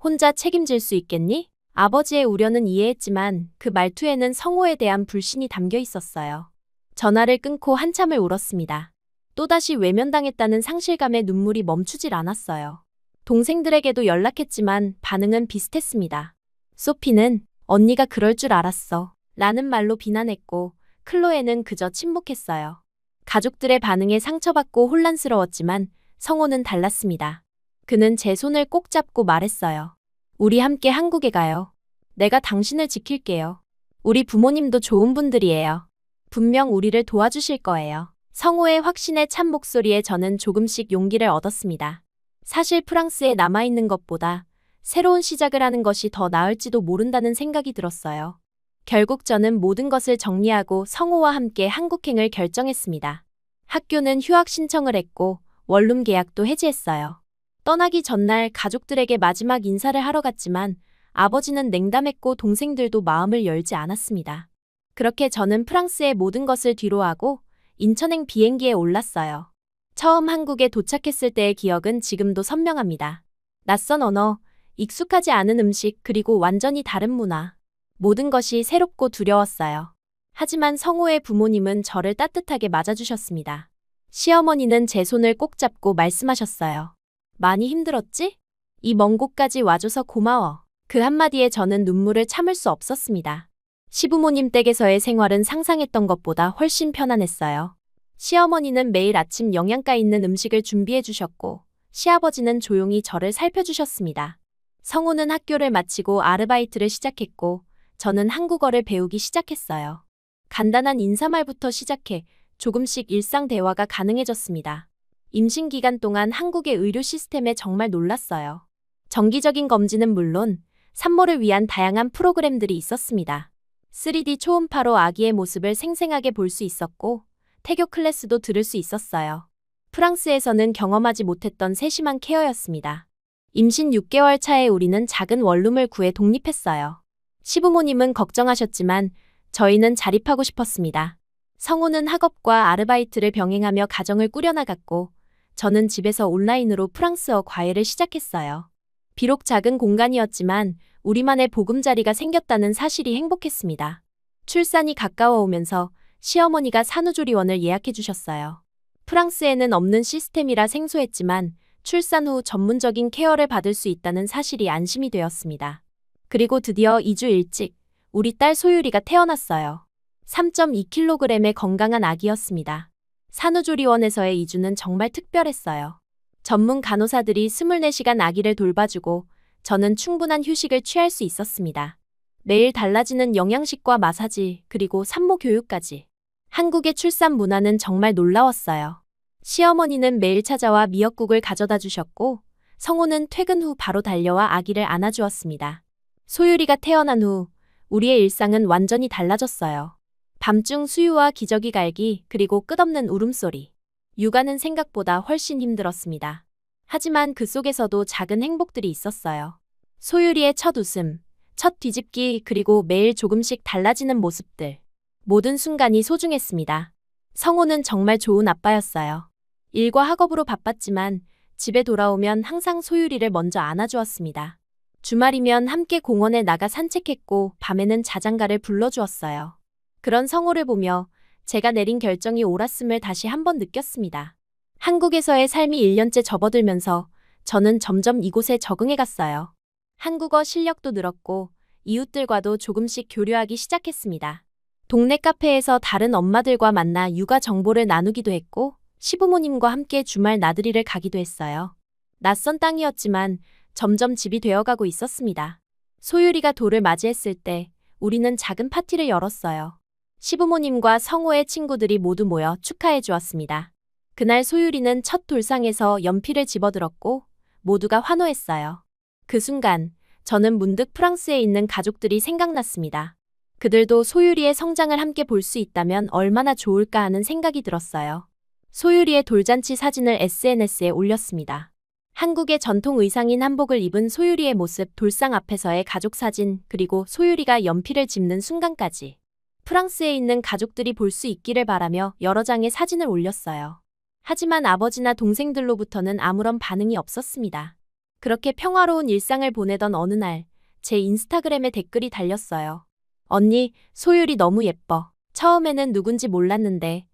혼자 책임질 수 있겠니? 아버지의 우려는 이해했지만 그 말투에는 성호에 대한 불신이 담겨 있었어요. 전화를 끊고 한참을 울었습니다. 또다시 외면당했다는 상실감에 눈물이 멈추질 않았어요. 동생들에게도 연락했지만 반응은 비슷했습니다. 소피는 언니가 그럴 줄 알았어 라는 말로 비난했고 클로에는 그저 침묵했어요. 가족들의 반응에 상처받고 혼란스러웠지만 성호는 달랐습니다. 그는 제 손을 꼭 잡고 말했어요. 우리 함께 한국에 가요. 내가 당신을 지킬게요. 우리 부모님도 좋은 분들이에요. 분명 우리를 도와주실 거예요. 성호의 확신에 찬 목소리에 저는 조금씩 용기를 얻었습니다. 사실 프랑스에 남아있는 것보다 새로운 시작을 하는 것이 더 나을지도 모른다는 생각이 들었어요. 결국 저는 모든 것을 정리하고 성호와 함께 한국행을 결정했습니다. 학교는 휴학 신청을 했고 원룸 계약도 해지했어요. 떠나기 전날 가족들에게 마지막 인사를 하러 갔지만 아버지는 냉담했고 동생들도 마음을 열지 않았습니다. 그렇게 저는 프랑스의 모든 것을 뒤로하고 인천행 비행기에 올랐어요. 처음 한국에 도착했을 때의 기억은 지금도 선명합니다. 낯선 언어, 익숙하지 않은 음식, 그리고 완전히 다른 문화. 모든 것이 새롭고 두려웠어요. 하지만 성호의 부모님은 저를 따뜻하게 맞아주셨습니다. 시어머니는 제 손을 꼭 잡고 말씀하셨어요. 많이 힘들었지? 이 먼 곳까지 와줘서 고마워. 그 한마디에 저는 눈물을 참을 수 없었습니다. 시부모님 댁에서의 생활은 상상했던 것보다 훨씬 편안했어요. 시어머니는 매일 아침 영양가 있는 음식을 준비해 주셨고 시아버지는 조용히 저를 살펴주셨습니다. 성호는 학교를 마치고 아르바이트를 시작했고 저는 한국어를 배우기 시작했어요. 간단한 인사말부터 시작해 조금씩 일상 대화가 가능해졌습니다. 임신 기간 동안 한국의 의료 시스템에 정말 놀랐어요. 정기적인 검진은 물론 산모를 위한 다양한 프로그램들이 있었습니다. 3D 초음파로 아기의 모습을 생생하게 볼 수 있었고 태교 클래스도 들을 수 있었어요. 프랑스에서는 경험하지 못했던 세심한 케어였습니다. 임신 6개월 차에 우리는 작은 원룸을 구해 독립했어요. 시부모님은 걱정하셨지만 저희는 자립하고 싶었습니다. 성호는 학업과 아르바이트를 병행하며 가정을 꾸려나갔고 저는 집에서 온라인으로 프랑스어 과외를 시작했어요. 비록 작은 공간이었지만 우리만의 보금자리가 생겼다는 사실이 행복했습니다. 출산이 가까워 오면서 시어머니가 산후조리원을 예약해 주셨어요. 프랑스에는 없는 시스템이라 생소했지만 출산 후 전문적인 케어를 받을 수 있다는 사실이 안심이 되었습니다. 그리고 드디어 2주 일찍 우리 딸 소율이가 태어났어요. 3.2kg의 건강한 아기였습니다. 산후조리원에서의 2주는 정말 특별했어요. 전문 간호사들이 24시간 아기를 돌봐주고 저는 충분한 휴식을 취할 수 있었습니다. 매일 달라지는 영양식과 마사지, 그리고 산모 교육까지. 한국의 출산 문화는 정말 놀라웠어요. 시어머니는 매일 찾아와 미역국을 가져다 주셨고 성호는 퇴근 후 바로 달려와 아기를 안아주었습니다. 소율이가 태어난 후 우리의 일상은 완전히 달라졌어요. 밤중 수유와 기저귀 갈기, 그리고 끝없는 울음소리. 육아는 생각보다 훨씬 힘들었습니다. 하지만 그 속에서도 작은 행복들이 있었어요. 소율이의 첫 웃음, 첫 뒤집기, 그리고 매일 조금씩 달라지는 모습들. 모든 순간이 소중했습니다. 성호는 정말 좋은 아빠였어요. 일과 학업으로 바빴지만 집에 돌아오면 항상 소율이를 먼저 안아주었습니다. 주말이면 함께 공원에 나가 산책했고 밤에는 자장가를 불러주었어요. 그런 성호를 보며 제가 내린 결정이 옳았음을 다시 한번 느꼈습니다. 한국에서의 삶이 1년째 접어들면서 저는 점점 이곳에 적응해갔어요. 한국어 실력도 늘었고 이웃들과도 조금씩 교류하기 시작했습니다. 동네 카페에서 다른 엄마들과 만나 육아 정보를 나누기도 했고 시부모님과 함께 주말 나들이를 가기도 했어요. 낯선 땅이었지만 점점 집이 되어가고 있었습니다. 소율이가 돌을 맞이했을 때 우리는 작은 파티를 열었어요. 시부모님과 성호의 친구들이 모두 모여 축하해 주었습니다. 그날 소율이는 첫 돌상에서 연필을 집어들었고 모두가 환호했어요. 그 순간 저는 문득 프랑스에 있는 가족들이 생각났습니다. 그들도 소율이의 성장을 함께 볼 수 있다면 얼마나 좋을까 하는 생각이 들었어요. 소율이의 돌잔치 사진을 SNS에 올렸습니다. 한국의 전통 의상인 한복을 입은 소율이의 모습, 돌상 앞에서의 가족 사진, 그리고 소율이가 연필을 짚는 순간까지 프랑스에 있는 가족들이 볼 수 있기를 바라며 여러 장의 사진을 올렸어요. 하지만 아버지나 동생들로부터는 아무런 반응이 없었습니다. 그렇게 평화로운 일상을 보내던 어느 날, 제 인스타그램에 댓글이 달렸어요. 언니, 소율이 너무 예뻐. 처음에는 누군지 몰랐는데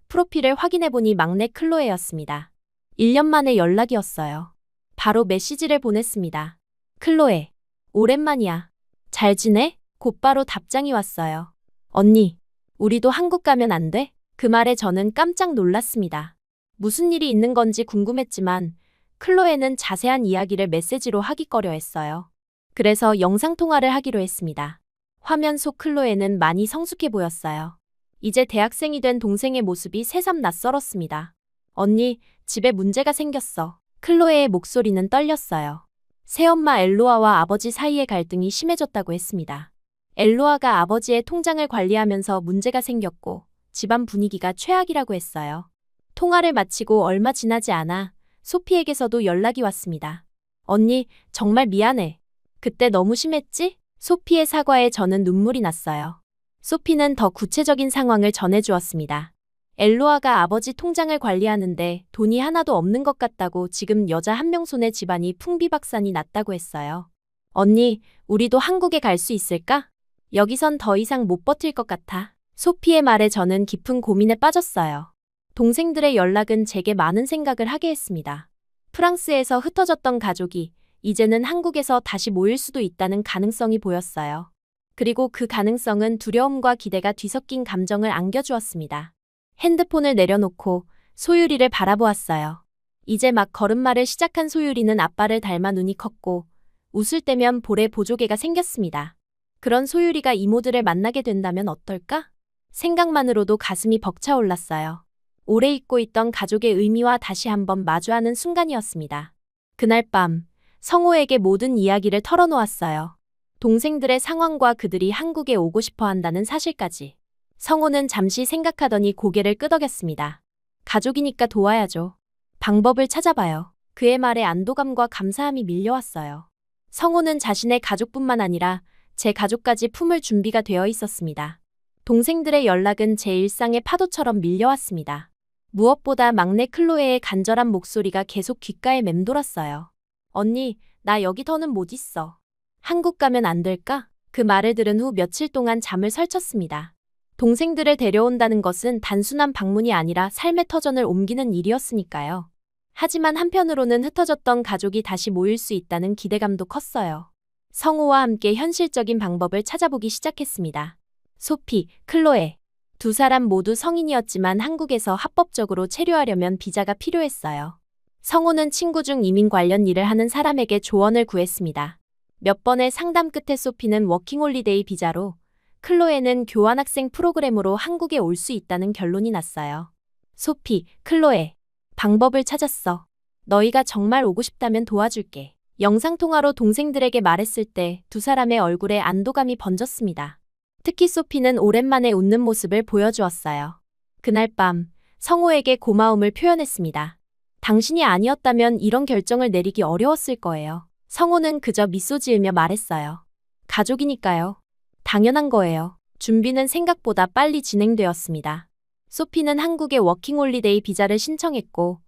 프로필을 확인해보니 막내 클로에였습니다. 1년 만에 연락이었어요. 바로 메시지를 보냈습니다. 클로에, 오랜만이야. 잘 지내? 곧바로 답장이 왔어요. 언니, 우리도 한국 가면 안 돼? 그 말에 저는 깜짝 놀랐습니다. 무슨 일이 있는 건지 궁금했지만 클로에는 자세한 이야기를 메시지로 하기꺼려 했어요. 그래서 영상통화를 하기로 했습니다. 화면 속 클로에는 많이 성숙해 보였어요. 이제 대학생이 된 동생의 모습이 새삼 낯설었습니다. 언니, 집에 문제가 생겼어. 클로에의 목소리는 떨렸어요. 새엄마 엘로아와 아버지 사이의 갈등이 심해졌다고 했습니다. 엘로아가 아버지의 통장을 관리하면서 문제가 생겼고 집안 분위기가 최악이라고 했어요. 통화를 마치고 얼마 지나지 않아 소피에게서도 연락이 왔습니다. 언니, 정말 미안해. 그때 너무 심했지? 소피의 사과에 저는 눈물이 났어요. 소피는 더 구체적인 상황을 전해주었습니다. 엘로아가 아버지 통장을 관리하는데 돈이 하나도 없는 것 같다고 지금 여자 한 명 손에 집안이 풍비박산이 났다고 했어요. 언니, 우리도 한국에 갈 수 있을까? 여기선 더 이상 못 버틸 것 같아. 소피의 말에 저는 깊은 고민에 빠졌어요. 동생들의 연락은 제게 많은 생각을 하게 했습니다. 프랑스에서 흩어졌던 가족이 이제는 한국에서 다시 모일 수도 있다는 가능성이 보였어요. 그리고 그 가능성은 두려움과 기대가 뒤섞인 감정을 안겨주었습니다. 핸드폰을 내려놓고 소율이를 바라보았어요. 이제 막 걸음마를 시작한 소율이는 아빠를 닮아 눈이 컸고 웃을 때면 볼에 보조개가 생겼습니다. 그런 소율이가 이모들을 만나게 된다면 어떨까? 생각만으로도 가슴이 벅차올랐어요. 오래 잊고 있던 가족의 의미와 다시 한번 마주하는 순간이었습니다. 그날 밤, 성호에게 모든 이야기를 털어놓았어요. 동생들의 상황과 그들이 한국에 오고 싶어 한다는 사실까지. 성호는 잠시 생각하더니 고개를 끄덕였습니다. 가족이니까 도와야죠. 방법을 찾아봐요. 그의 말에 안도감과 감사함이 밀려왔어요. 성호는 자신의 가족뿐만 아니라 제 가족까지 품을 준비가 되어 있었습니다. 동생들의 연락은 제 일상의 파도처럼 밀려왔습니다. 무엇보다 막내 클로에의 간절한 목소리가 계속 귓가에 맴돌았어요. 언니, 나 여기 더는 못 있어. 한국 가면 안 될까? 그 말을 들은 후 며칠 동안 잠을 설쳤습니다. 동생들을 데려온다는 것은 단순한 방문이 아니라 삶의 터전을 옮기는 일이었으니까요. 하지만 한편으로는 흩어졌던 가족이 다시 모일 수 있다는 기대감도 컸어요. 성호와 함께 현실적인 방법을 찾아보기 시작했습니다. 소피, 클로에. 두 사람 모두 성인이었지만 한국에서 합법적으로 체류하려면 비자가 필요했어요. 성호는 친구 중 이민 관련 일을 하는 사람에게 조언을 구했습니다. 몇 번의 상담 끝에 소피는 워킹홀리데이 비자로, 클로에는 교환학생 프로그램으로 한국에 올 수 있다는 결론이 났어요. 소피, 클로에. 방법을 찾았어. 너희가 정말 오고 싶다면 도와줄게. 영상통화로 동생들에게 말했을 때 두 사람의 얼굴에 안도감이 번졌습니다. 특히 소피는 오랜만에 웃는 모습을 보여주었어요. 그날 밤, 성호에게 고마움을 표현했습니다. 당신이 아니었다면 이런 결정을 내리기 어려웠을 거예요. 성호는 그저 미소 지으며 말했어요. 가족이니까요. 당연한 거예요. 준비는 생각보다 빨리 진행되었습니다. 소피는 한국의 워킹홀리데이 비자를 신청했고,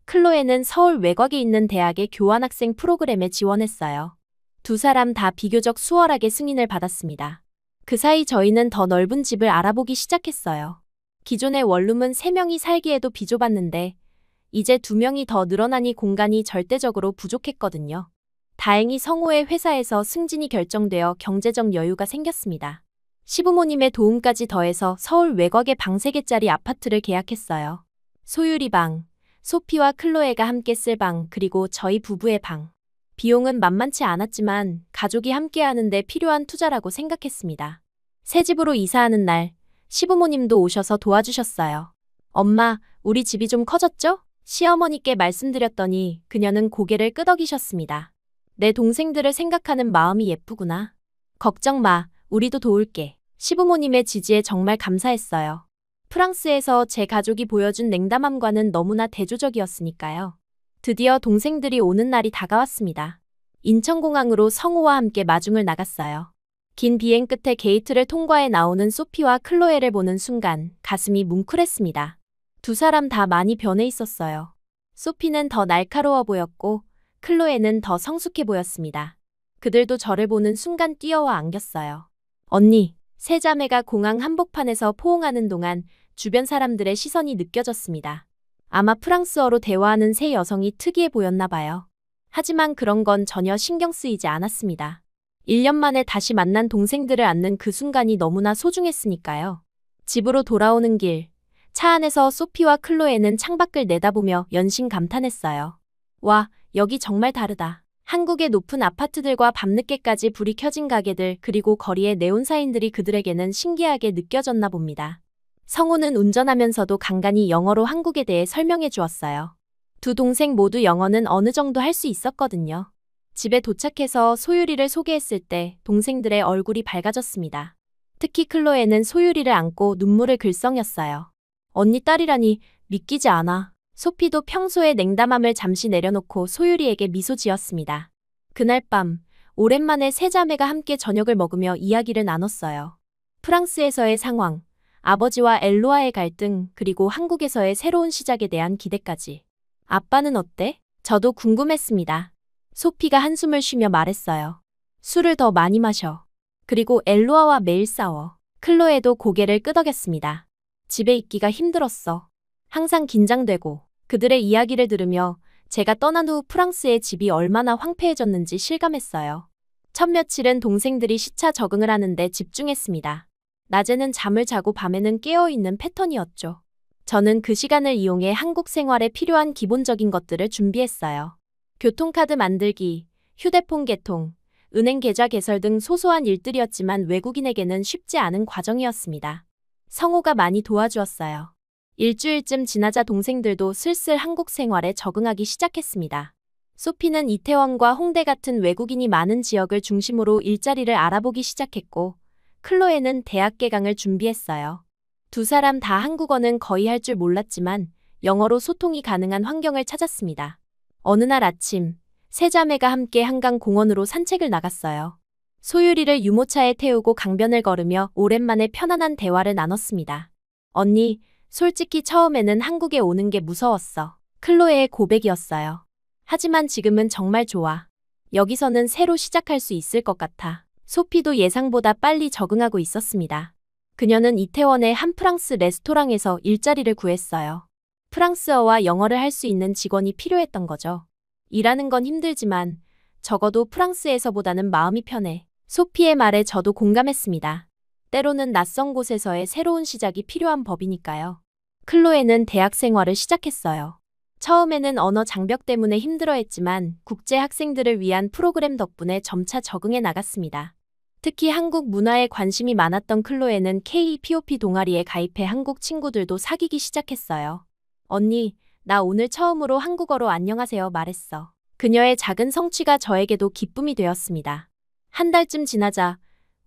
클로에는 서울 외곽에 있는 대학의 교환학생 프로그램에 지원했어요. 두 사람 다 비교적 수월하게 승인을 받았습니다. 그 사이 저희는 더 넓은 집을 알아보기 시작했어요. 기존의 원룸은 3명이 살기에도 비좁았는데 이제 2명이 더 늘어나니 공간이 절대적으로 부족했거든요. 다행히 성호의 회사에서 승진이 결정되어 경제적 여유가 생겼습니다. 시부모님의 도움까지 더해서 서울 외곽의 방 3개짜리 아파트를 계약했어요. 소율이 방, 소피와 클로에가 함께 쓸 방, 그리고 저희 부부의 방. 비용은 만만치 않았지만 가족이 함께하는 데 필요한 투자라고 생각했습니다. 새 집으로 이사하는 날, 시부모님도 오셔서 도와주셨어요. 엄마, 우리 집이 좀 커졌죠? 시어머니께 말씀드렸더니 그녀는 고개를 끄덕이셨습니다. 내 동생들을 생각하는 마음이 예쁘구나. 걱정 마, 우리도 도울게. 시부모님의 지지에 정말 감사했어요. 프랑스에서 제 가족이 보여준 냉담함과는 너무나 대조적이었으니까요. 드디어 동생들이 오는 날이 다가왔습니다. 인천공항으로 성우와 함께 마중을 나갔어요. 긴 비행 끝에 게이트를 통과해 나오는 소피와 클로에를 보는 순간 가슴이 뭉클했습니다. 두 사람 다 많이 변해 있었어요. 소피는 더 날카로워 보였고 클로에는 더 성숙해 보였습니다. 그들도 저를 보는 순간 뛰어와 안겼어요. 언니, 세 자매가 공항 한복판에서 포옹하는 동안 주변 사람들의 시선이 느껴졌습니다. 아마 프랑스어로 대화하는 세 여성이 특이해 보였나 봐요. 하지만 그런 건 전혀 신경 쓰이지 않았습니다. 1년 만에 다시 만난 동생들을 안는 그 순간이 너무나 소중했으니까요. 집으로 돌아오는 길, 차 안에서 소피와 클로에는 창밖을 내다보며 연신 감탄했어요. 와, 여기 정말 다르다. 한국의 높은 아파트들과 밤늦게까지 불이 켜진 가게들 그리고 거리의 네온사인들이 그들에게는 신기하게 느껴졌나 봅니다. 성우는 운전하면서도 간간히 영어로 한국에 대해 설명해 주었어요. 두 동생 모두 영어는 어느 정도 할 수 있었거든요. 집에 도착해서 소유리를 소개했을 때 동생들의 얼굴이 밝아졌습니다. 특히 클로에는 소유리를 안고 눈물을 글썽였어요. 언니 딸이라니 믿기지 않아. 소피도 평소의 냉담함을 잠시 내려놓고 소유리에게 미소 지었습니다. 그날 밤, 오랜만에 세 자매가 함께 저녁을 먹으며 이야기를 나눴어요. 프랑스에서의 상황, 아버지와 엘로와의 갈등, 그리고 한국에서의 새로운 시작에 대한 기대까지. 아빠는 어때? 저도 궁금했습니다. 소피가 한숨을 쉬며 말했어요. 술을 더 많이 마셔. 그리고 엘로아와 매일 싸워. 클로에도 고개를 끄덕였습니다. 집에 있기가 힘들었어. 항상 긴장되고. 그들의 이야기를 들으며 제가 떠난 후 프랑스의 집이 얼마나 황폐해졌는지 실감했어요. 첫 며칠은 동생들이 시차 적응을 하는데 집중했습니다. 낮에는 잠을 자고 밤에는 깨어있는 패턴이었죠. 저는 그 시간을 이용해 한국 생활에 필요한 기본적인 것들을 준비했어요. 교통카드 만들기, 휴대폰 개통, 은행 계좌 개설 등 소소한 일들이었지만 외국인에게는 쉽지 않은 과정이었습니다. 성우가 많이 도와주었어요. 일주일쯤 지나자 동생들도 슬슬 한국 생활에 적응하기 시작했습니다. 소피는 이태원과 홍대 같은 외국인이 많은 지역을 중심으로 일자리를 알아보기 시작했고, 클로에는 대학 개강을 준비했어요. 두 사람 다 한국어는 거의 할 줄 몰랐지만 영어로 소통이 가능한 환경을 찾았습니다. 어느 날 아침, 세 자매가 함께 한강 공원으로 산책을 나갔어요. 소유리를 유모차에 태우고 강변을 걸으며 오랜만에 편안한 대화를 나눴습니다. 언니, 솔직히 처음에는 한국에 오는 게 무서웠어. 클로에의 고백이었어요. 하지만 지금은 정말 좋아. 여기서는 새로 시작할 수 있을 것 같아. 소피도 예상보다 빨리 적응하고 있었습니다. 그녀는 이태원의 한 프랑스 레스토랑에서 일자리를 구했어요. 프랑스어와 영어를 할 수 있는 직원이 필요했던 거죠. 일하는 건 힘들지만 적어도 프랑스에서보다는 마음이 편해. 소피의 말에 저도 공감했습니다. 때로는 낯선 곳에서의 새로운 시작이 필요한 법이니까요. 클로에는 대학 생활을 시작했어요. 처음에는 언어 장벽 때문에 힘들어했지만 국제 학생들을 위한 프로그램 덕분에 점차 적응해 나갔습니다. 특히 한국 문화에 관심이 많았던 클로에는 K-POP 동아리에 가입해 한국 친구들도 사귀기 시작했어요. 언니, 나 오늘 처음으로 한국어로 안녕하세요 말했어. 그녀의 작은 성취가 저에게도 기쁨이 되었습니다. 한 달쯤 지나자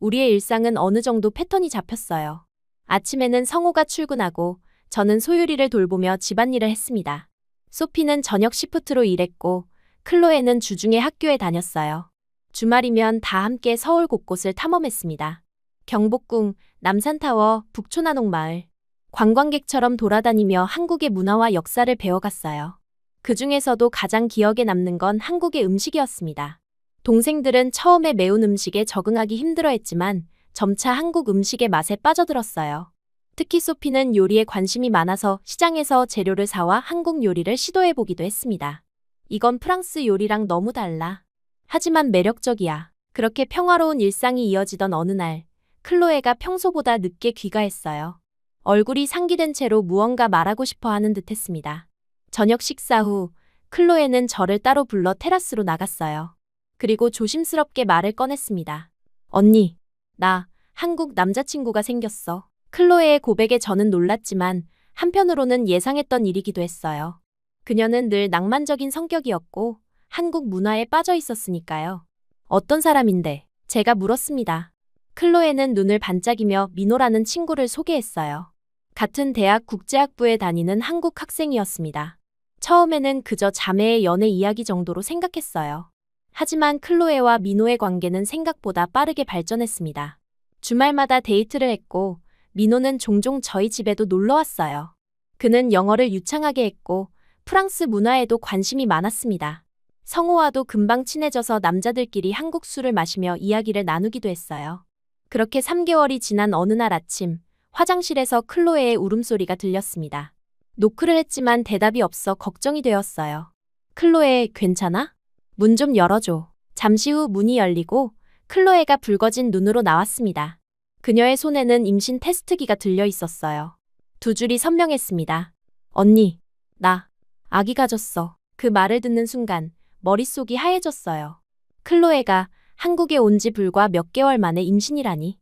우리의 일상은 어느 정도 패턴이 잡혔어요. 아침에는 성우가 출근하고 저는 소유리를 돌보며 집안일을 했습니다. 소피는 저녁 시프트로 일했고 클로에는 주중에 학교에 다녔어요. 주말이면 다 함께 서울 곳곳을 탐험했습니다. 경복궁, 남산타워, 북촌한옥마을. 관광객처럼 돌아다니며 한국의 문화와 역사를 배워갔어요. 그 중에서도 가장 기억에 남는 건 한국의 음식이었습니다. 동생들은 처음에 매운 음식에 적응하기 힘들어했지만 점차 한국 음식의 맛에 빠져들었어요. 특히 소피는 요리에 관심이 많아서 시장에서 재료를 사와 한국 요리를 시도해보기도 했습니다. 이건 프랑스 요리랑 너무 달라. 하지만 매력적이야. 그렇게 평화로운 일상이 이어지던 어느 날, 클로에가 평소보다 늦게 귀가했어요. 얼굴이 상기된 채로 무언가 말하고 싶어 하는 듯했습니다. 저녁 식사 후, 클로에는 저를 따로 불러 테라스로 나갔어요. 그리고 조심스럽게 말을 꺼냈습니다. 언니, 나 한국 남자친구가 생겼어. 클로에의 고백에 저는 놀랐지만 한편으로는 예상했던 일이기도 했어요. 그녀는 늘 낭만적인 성격이었고 한국 문화에 빠져 있었으니까요. 어떤 사람인데? 제가 물었습니다. 클로에는 눈을 반짝이며 민호라는 친구를 소개했어요. 같은 대학 국제학부에 다니는 한국 학생이었습니다. 처음에는 그저 자매의 연애 이야기 정도로 생각했어요. 하지만 클로에와 민호의 관계는 생각보다 빠르게 발전했습니다. 주말마다 데이트를 했고 민호는 종종 저희 집에도 놀러 왔어요. 그는 영어를 유창하게 했고 프랑스 문화에도 관심이 많았습니다. 성호와도 금방 친해져서 남자들끼리 한국 술을 마시며 이야기를 나누기도 했어요. 그렇게 3개월이 지난 어느 날 아침, 화장실에서 클로에의 울음소리가 들렸습니다. 노크를 했지만 대답이 없어 걱정이 되었어요. 클로에, 괜찮아? 문 좀 열어줘. 잠시 후 문이 열리고 클로에가 붉어진 눈으로 나왔습니다. 그녀의 손에는 임신 테스트기가 들려 있었어요. 두 줄이 선명했습니다. 언니, 나 아기 가졌어. 그 말을 듣는 순간 머릿속이 하얘졌어요. 클로에가 한국에 온 지 불과 몇 개월 만에 임신이라니.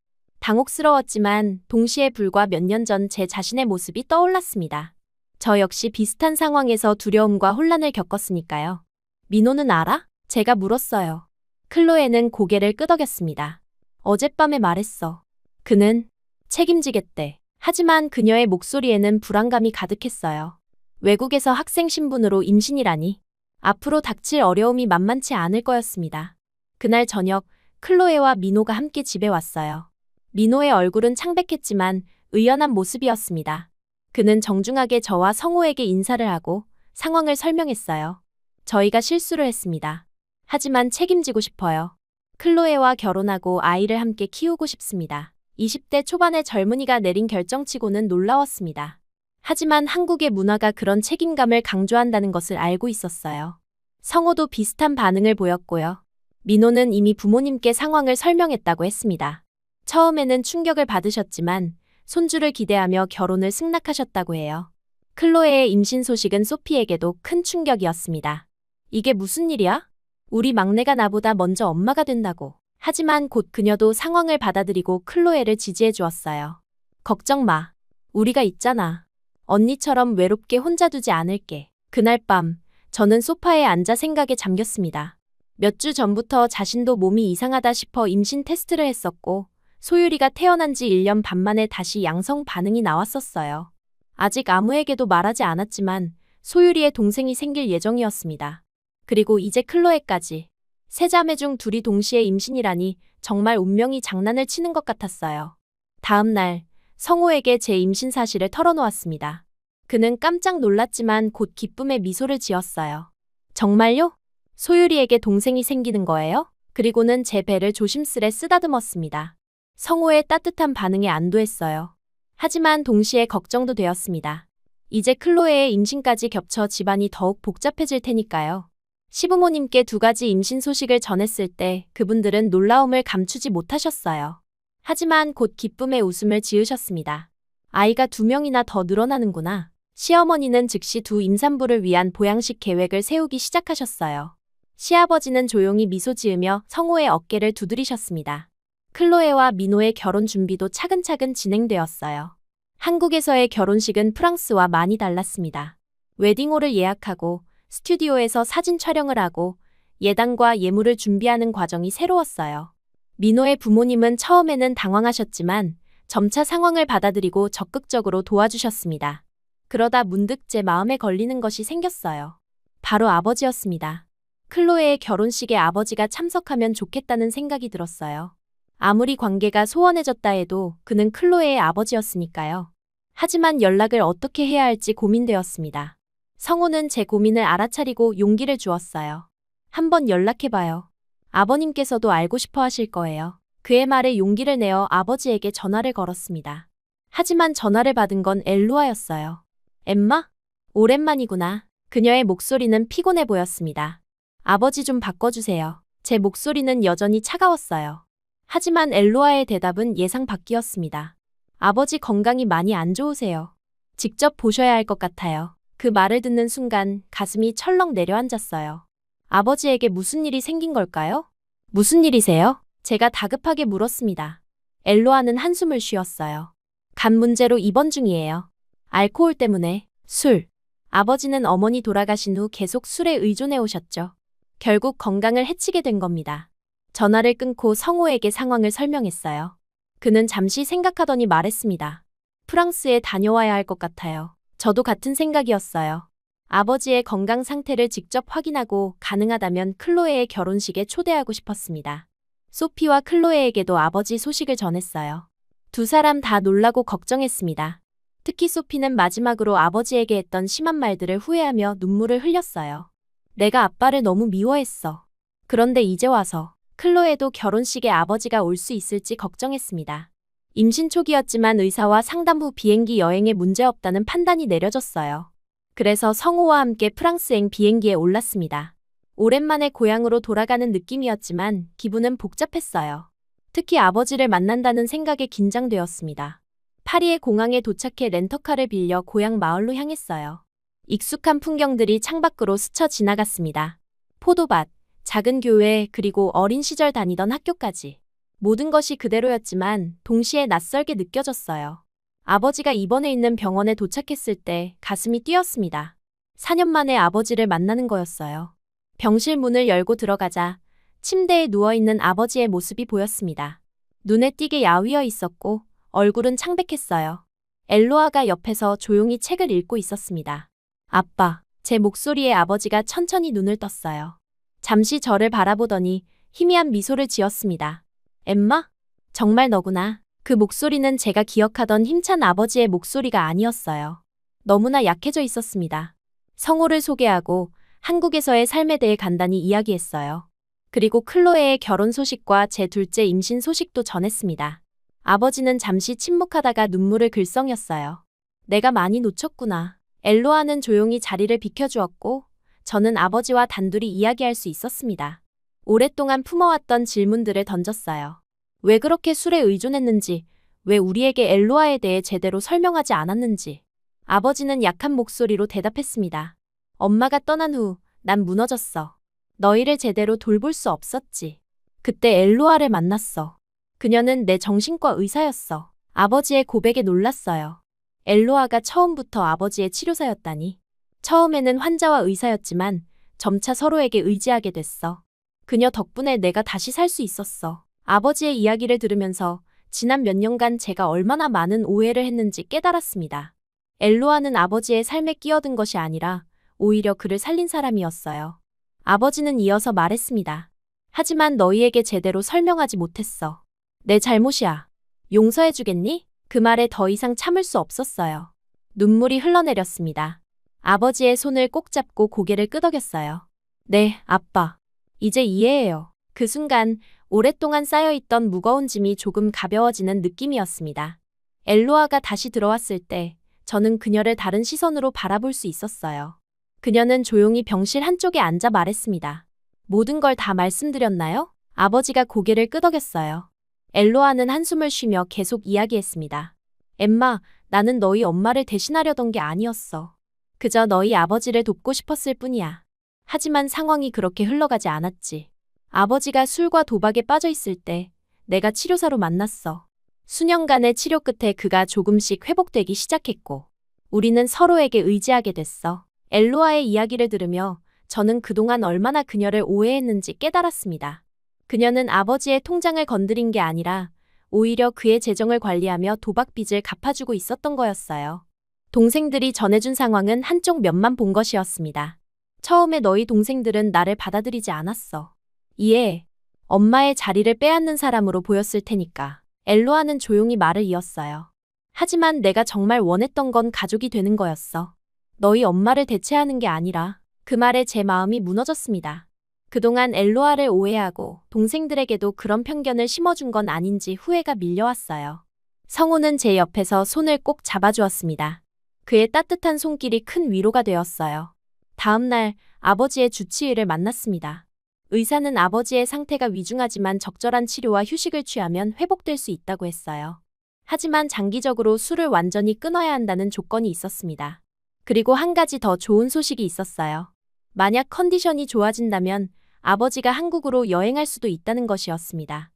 당혹스러웠지만 동시에 불과 몇 년 전 제 자신의 모습이 떠올랐습니다. 저 역시 비슷한 상황에서 두려움과 혼란을 겪었으니까요. 민호는 알아? 제가 물었어요. 클로에는 고개를 끄덕였습니다. 어젯밤에 말했어. 그는 책임지겠대. 하지만 그녀의 목소리에는 불안감이 가득했어요. 외국에서 학생 신분으로 임신이라니. 앞으로 닥칠 어려움이 만만치 않을 거였습니다. 그날 저녁 클로에와 민호가 함께 집에 왔어요. 민호의 얼굴은 창백했지만 의연한 모습이었습니다. 그는 정중하게 저와 성호에게 인사를 하고 상황을 설명했어요. 저희가 실수를 했습니다. 하지만 책임지고 싶어요. 클로에와 결혼하고 아이를 함께 키우고 싶습니다. 20대 초반의 젊은이가 내린 결정치고는 놀라웠습니다. 하지만 한국의 문화가 그런 책임감을 강조한다는 것을 알고 있었어요. 성호도 비슷한 반응을 보였고요. 민호는 이미 부모님께 상황을 설명했다고 했습니다. 처음에는 충격을 받으셨지만 손주를 기대하며 결혼을 승낙하셨다고 해요. 클로에의 임신 소식은 소피에게도 큰 충격이었습니다. 이게 무슨 일이야? 우리 막내가 나보다 먼저 엄마가 된다고. 하지만 곧 그녀도 상황을 받아들이고 클로에를 지지해 주었어요. 걱정 마. 우리가 있잖아. 언니처럼 외롭게 혼자 두지 않을게. 그날 밤 저는 소파에 앉아 생각에 잠겼습니다. 몇 주 전부터 자신도 몸이 이상하다 싶어 임신 테스트를 했었고 소율이가 태어난 지 1년 반 만에 다시 양성 반응이 나왔었어요. 아직 아무에게도 말하지 않았지만 소율이의 동생이 생길 예정이었습니다. 그리고 이제 클로에까지. 세 자매 중 둘이 동시에 임신이라니 정말 운명이 장난을 치는 것 같았어요. 다음 날 성호에게 제 임신 사실을 털어놓았습니다. 그는 깜짝 놀랐지만 곧 기쁨의 미소를 지었어요. 정말요? 소율이에게 동생이 생기는 거예요? 그리고는 제 배를 조심스레 쓰다듬었습니다. 성호의 따뜻한 반응에 안도했어요. 하지만 동시에 걱정도 되었습니다. 이제 클로에의 임신까지 겹쳐 집안이 더욱 복잡해질 테니까요. 시부모님께 2가지 임신 소식을 전했을 때 그분들은 놀라움을 감추지 못하셨어요. 하지만 곧 기쁨의 웃음을 지으셨습니다. 아이가 2명이나 더 늘어나는구나. 시어머니는 즉시 두 임산부를 위한 보양식 계획을 세우기 시작하셨어요. 시아버지는 조용히 미소 지으며 성호의 어깨를 두드리셨습니다. 클로에와 민호의 결혼 준비도 차근차근 진행되었어요. 한국에서의 결혼식은 프랑스와 많이 달랐습니다. 웨딩홀을 예약하고 스튜디오에서 사진 촬영을 하고 예단과 예물을 준비하는 과정이 새로웠어요. 민호의 부모님은 처음에는 당황하셨지만 점차 상황을 받아들이고 적극적으로 도와주셨습니다. 그러다 문득 제 마음에 걸리는 것이 생겼어요. 바로 아버지였습니다. 클로에의 결혼식에 아버지가 참석하면 좋겠다는 생각이 들었어요. 아무리 관계가 소원해졌다 해도 그는 클로에의 아버지였으니까요. 하지만 연락을 어떻게 해야 할지 고민되었습니다. 성호는 제 고민을 알아차리고 용기를 주었어요. 한번 연락해봐요. 아버님께서도 알고 싶어 하실 거예요. 그의 말에 용기를 내어 아버지에게 전화를 걸었습니다. 하지만 전화를 받은 건 엘루아였어요. 엠마? 오랜만이구나. 그녀의 목소리는 피곤해 보였습니다. 아버지 좀 바꿔주세요. 제 목소리는 여전히 차가웠어요. 하지만 엘루아의 대답은 예상 밖이었습니다. 아버지 건강이 많이 안 좋으세요. 직접 보셔야 할 것 같아요. 그 말을 듣는 순간 가슴이 철렁 내려앉았어요. 아버지에게 무슨 일이 생긴 걸까요? 무슨 일이세요? 제가 다급하게 물었습니다. 엘로아는 한숨을 쉬었어요. 간 문제로 입원 중이에요. 알코올 때문에 술. 아버지는 어머니 돌아가신 후 계속 술에 의존해 오셨죠. 결국 건강을 해치게 된 겁니다. 전화를 끊고 성호에게 상황을 설명했어요. 그는 잠시 생각하더니 말했습니다. 프랑스에 다녀와야 할 것 같아요. 저도 같은 생각이었어요. 아버지의 건강 상태를 직접 확인하고 가능하다면 클로에의 결혼식에 초대하고 싶었습니다. 소피와 클로에에게도 아버지 소식을 전했어요. 두 사람 다 놀라고 걱정했습니다. 특히 소피는 마지막으로 아버지에게 했던 심한 말들을 후회하며 눈물을 흘렸어요. 내가 아빠를 너무 미워했어. 그런데 이제 와서 클로에도 결혼식에 아버지가 올 수 있을지 걱정했습니다. 임신 초기였지만 의사와 상담 후 비행기 여행에 문제없다는 판단이 내려졌어요. 그래서 성호와 함께 프랑스행 비행기에 올랐습니다. 오랜만에 고향으로 돌아가는 느낌이었지만 기분은 복잡했어요. 특히 아버지를 만난다는 생각에 긴장되었습니다. 파리의 공항에 도착해 렌터카를 빌려 고향 마을로 향했어요. 익숙한 풍경들이 창밖으로 스쳐 지나갔습니다. 포도밭, 작은 교회, 그리고 어린 시절 다니던 학교까지. 모든 것이 그대로였지만 동시에 낯설게 느껴졌어요. 아버지가 입원해 있는 병원에 도착했을 때 가슴이 뛰었습니다. 4년 만에 아버지를 만나는 거였어요. 병실 문을 열고 들어가자 침대에 누워있는 아버지의 모습이 보였습니다. 눈에 띄게 야위어 있었고 얼굴은 창백했어요. 엘로아가 옆에서 조용히 책을 읽고 있었습니다. 아빠, 제 목소리에 아버지가 천천히 눈을 떴어요. 잠시 저를 바라보더니 희미한 미소를 지었습니다. 엠마? 정말 너구나. 그 목소리는 제가 기억하던 힘찬 아버지의 목소리가 아니었어요. 너무나 약해져 있었습니다. 성호를 소개하고 한국에서의 삶에 대해 간단히 이야기했어요. 그리고 클로에의 결혼 소식과 제 둘째 임신 소식도 전했습니다. 아버지는 잠시 침묵하다가 눈물을 글썽였어요. 내가 많이 놓쳤구나. 엘로아는 조용히 자리를 비켜주었고 저는 아버지와 단둘이 이야기할 수 있었습니다. 오랫동안 품어왔던 질문들을 던졌어요. 왜 그렇게 술에 의존했는지, 왜 우리에게 엘로아에 대해 제대로 설명하지 않았는지. 아버지는 약한 목소리로 대답했습니다. 엄마가 떠난 후 난 무너졌어. 너희를 제대로 돌볼 수 없었지. 그때 엘로아를 만났어. 그녀는 내 정신과 의사였어. 아버지의 고백에 놀랐어요. 엘로아가 처음부터 아버지의 치료사였다니. 처음에는 환자와 의사였지만 점차 서로에게 의지하게 됐어. 그녀 덕분에 내가 다시 살 수 있었어. 아버지의 이야기를 들으면서 지난 몇 년간 제가 얼마나 많은 오해를 했는지 깨달았습니다. 엘로아는 아버지의 삶에 끼어든 것이 아니라 오히려 그를 살린 사람이었어요. 아버지는 이어서 말했습니다. 하지만 너희에게 제대로 설명하지 못했어. 내 잘못이야. 용서해주겠니? 그 말에 더 이상 참을 수 없었어요. 눈물이 흘러내렸습니다. 아버지의 손을 꼭 잡고 고개를 끄덕였어요. 네, 아빠. 이제 이해해요. 그 순간 오랫동안 쌓여있던 무거운 짐이 조금 가벼워지는 느낌이었습니다. 엘로아가 다시 들어왔을 때 저는 그녀를 다른 시선으로 바라볼 수 있었어요. 그녀는 조용히 병실 한쪽에 앉아 말했습니다. 모든 걸 다 말씀드렸나요? 아버지가 고개를 끄덕였어요. 엘로아는 한숨을 쉬며 계속 이야기했습니다. 엠마, 나는 너희 엄마를 대신하려던 게 아니었어. 그저 너희 아버지를 돕고 싶었을 뿐이야. 하지만 상황이 그렇게 흘러가지 않았지. 아버지가 술과 도박에 빠져 있을 때 내가 치료사로 만났어. 수년간의 치료 끝에 그가 조금씩 회복되기 시작했고 우리는 서로에게 의지하게 됐어. 엘로아의 이야기를 들으며 저는 그동안 얼마나 그녀를 오해했는지 깨달았습니다. 그녀는 아버지의 통장을 건드린 게 아니라 오히려 그의 재정을 관리하며 도박 빚을 갚아주고 있었던 거였어요. 동생들이 전해준 상황은 한쪽 면만 본 것이었습니다. 처음에 너희 동생들은 나를 받아들이지 않았어. 이해. 엄마의 자리를 빼앗는 사람으로 보였을 테니까. 엘로아는 조용히 말을 이었어요. 하지만 내가 정말 원했던 건 가족이 되는 거였어. 너희 엄마를 대체하는 게 아니라. 그 말에 제 마음이 무너졌습니다. 그동안 엘로아를 오해하고 동생들에게도 그런 편견을 심어준 건 아닌지 후회가 밀려왔어요. 성호는 제 옆에서 손을 꼭 잡아주었습니다. 그의 따뜻한 손길이 큰 위로가 되었어요. 다음 날 아버지의 주치의를 만났습니다. 의사는 아버지의 상태가 위중하지만 적절한 치료와 휴식을 취하면 회복될 수 있다고 했어요. 하지만 장기적으로 술을 완전히 끊어야 한다는 조건이 있었습니다. 그리고 한 가지 더 좋은 소식이 있었어요. 만약 컨디션이 좋아진다면 아버지가 한국으로 여행할 수도 있다는 것이었습니다.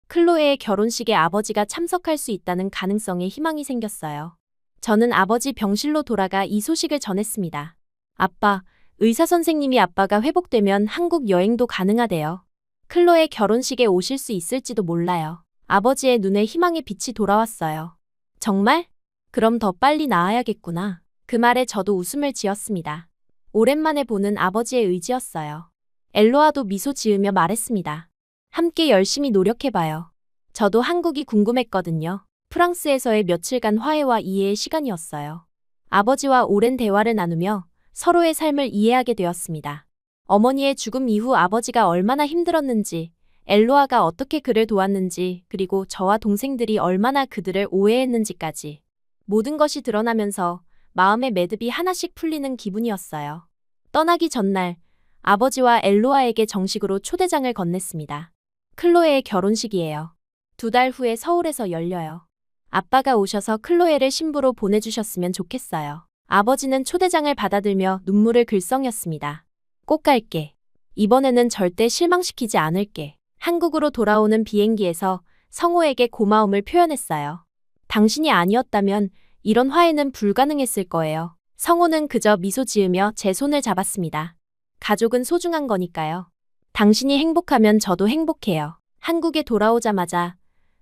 클로에의 결혼식에 아버지가 참석할 수 있다는 가능성에 희망이 생겼어요. 저는 아버지 병실로 돌아가 이 소식을 전했습니다. 아빠, 의사 선생님이 아빠가 회복되면 한국 여행도 가능하대요. 클로에 결혼식에 오실 수 있을지도 몰라요. 아버지의 눈에 희망의 빛이 돌아왔어요. 정말? 그럼 더 빨리 나아야겠구나. 그 말에 저도 웃음을 지었습니다. 오랜만에 보는 아버지의 의지였어요. 엘로아도 미소 지으며 말했습니다. 함께 열심히 노력해봐요. 저도 한국이 궁금했거든요. 프랑스에서의 며칠간 화해와 이해의 시간이었어요. 아버지와 오랜 대화를 나누며 서로의 삶을 이해하게 되었습니다. 어머니의 죽음 이후 아버지가 얼마나 힘들었는지, 엘로아가 어떻게 그를 도왔는지, 그리고 저와 동생들이 얼마나 그들을 오해했는지까지 모든 것이 드러나면서 마음의 매듭이 하나씩 풀리는 기분이었어요. 떠나기 전날 아버지와 엘로아에게 정식으로 초대장을 건넸습니다. 클로에의 결혼식이에요. 2달 후에 서울에서 열려요. 아빠가 오셔서 클로에를 신부로 보내주셨으면 좋겠어요. 아버지는 초대장을 받아들며 눈물을 글썽였습니다. 꼭 갈게. 이번에는 절대 실망시키지 않을게. 한국으로 돌아오는 비행기에서 성호에게 고마움을 표현했어요. 당신이 아니었다면 이런 화해는 불가능했을 거예요. 성호는 그저 미소 지으며 제 손을 잡았습니다. 가족은 소중한 거니까요. 당신이 행복하면 저도 행복해요. 한국에 돌아오자마자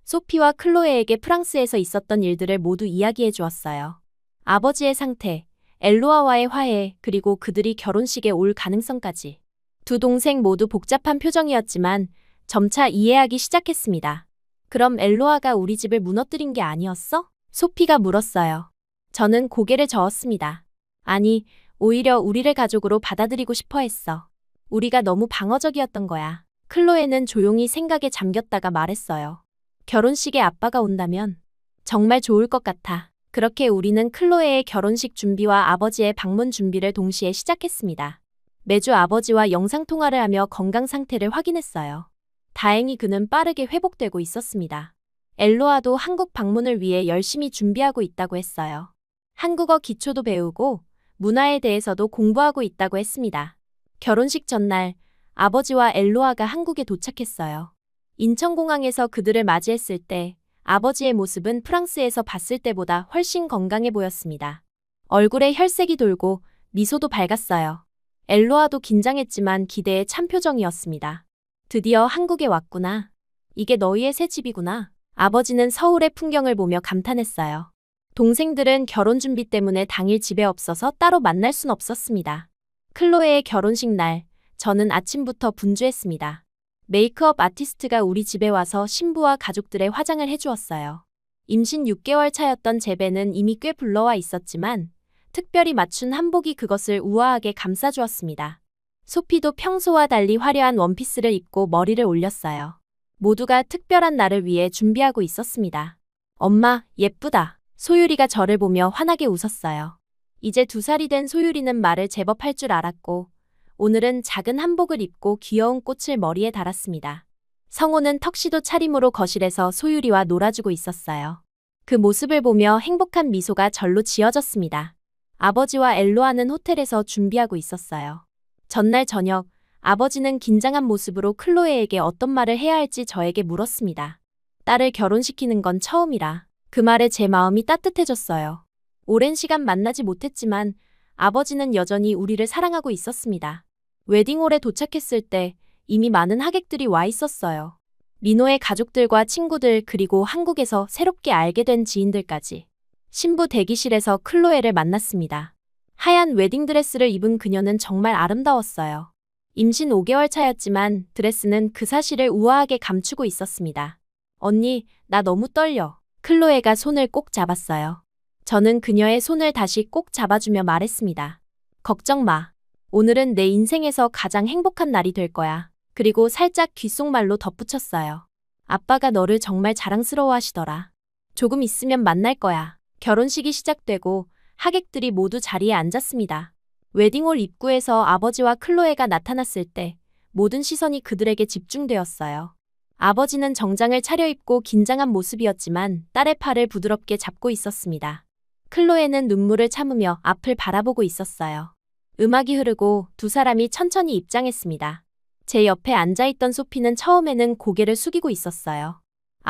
소피와 클로에에게 프랑스에서 있었던 일들을 모두 이야기해 주었어요. 아버지의 상태, 엘로아와의 화해, 그리고 그들이 결혼식에 올 가능성까지. 두 동생 모두 복잡한 표정이었지만 점차 이해하기 시작했습니다. 그럼 엘로아가 우리 집을 무너뜨린 게 아니었어? 소피가 물었어요. 저는 고개를 저었습니다. 아니, 오히려 우리를 가족으로 받아들이고 싶어 했어. 우리가 너무 방어적이었던 거야. 클로에는 조용히 생각에 잠겼다가 말했어요. 결혼식에 아빠가 온다면 정말 좋을 것 같아. 그렇게 우리는 클로에의 결혼식 준비와 아버지의 방문 준비를 동시에 시작했습니다. 매주 아버지와 영상통화를 하며 건강 상태를 확인했어요. 다행히 그는 빠르게 회복되고 있었습니다. 엘로아도 한국 방문을 위해 열심히 준비하고 있다고 했어요. 한국어 기초도 배우고 문화에 대해서도 공부하고 있다고 했습니다. 결혼식 전날 아버지와 엘로아가 한국에 도착했어요. 인천공항에서 그들을 맞이했을 때 아버지의 모습은 프랑스에서 봤을 때보다 훨씬 건강해 보였습니다. 얼굴에 혈색이 돌고 미소도 밝았어요. 엘로아도 긴장했지만 기대에 찬 표정이었습니다. 드디어 한국에 왔구나. 이게 너희의 새 집이구나. 아버지는 서울의 풍경을 보며 감탄했어요. 동생들은 결혼 준비 때문에 당일 집에 없어서 따로 만날 순 없었습니다. 클로에의 결혼식 날, 저는 아침부터 분주했습니다. 메이크업 아티스트가 우리 집에 와서 신부와 가족들의 화장을 해주었어요. 임신 6개월 차였던 제베는 이미 꽤 불러와 있었지만 특별히 맞춘 한복이 그것을 우아하게 감싸주었습니다. 소피도 평소와 달리 화려한 원피스를 입고 머리를 올렸어요. 모두가 특별한 날을 위해 준비하고 있었습니다. 엄마, 예쁘다. 소율이가 저를 보며 환하게 웃었어요. 이제 2살이 된 소율이는 말을 제법 할 줄 알았고 오늘은 작은 한복을 입고 귀여운 꽃을 머리에 달았습니다. 성호는 턱시도 차림으로 거실에서 소율이와 놀아주고 있었어요. 그 모습을 보며 행복한 미소가 절로 지어졌습니다. 아버지와 엘로아는 호텔에서 준비하고 있었어요. 전날 저녁, 아버지는 긴장한 모습으로 클로에에게 어떤 말을 해야 할지 저에게 물었습니다. 딸을 결혼시키는 건 처음이라. 그 말에 제 마음이 따뜻해졌어요. 오랜 시간 만나지 못했지만 아버지는 여전히 우리를 사랑하고 있었습니다. 웨딩홀에 도착했을 때 이미 많은 하객들이 와 있었어요. 민호의 가족들과 친구들 그리고 한국에서 새롭게 알게 된 지인들까지. 신부 대기실에서 클로에를 만났습니다. 하얀 웨딩드레스를 입은 그녀는 정말 아름다웠어요. 임신 5개월 차였지만 드레스는 그 사실을 우아하게 감추고 있었습니다. 언니, 나 너무 떨려. 클로에가 손을 꼭 잡았어요. 저는 그녀의 손을 다시 꼭 잡아주며 말했습니다. 걱정 마. 오늘은 내 인생에서 가장 행복한 날이 될 거야. 그리고 살짝 귓속말로 덧붙였어요. 아빠가 너를 정말 자랑스러워하시더라. 조금 있으면 만날 거야. 결혼식이 시작되고 하객들이 모두 자리에 앉았습니다. 웨딩홀 입구에서 아버지와 클로에가 나타났을 때 모든 시선이 그들에게 집중되었어요. 아버지는 정장을 차려입고 긴장한 모습이었지만 딸의 팔을 부드럽게 잡고 있었습니다. 클로에는 눈물을 참으며 앞을 바라보고 있었어요. 음악이 흐르고 2사람이 천천히 입장했습니다. 제 옆에 앉아있던 소피는 처음에는 고개를 숙이고 있었어요.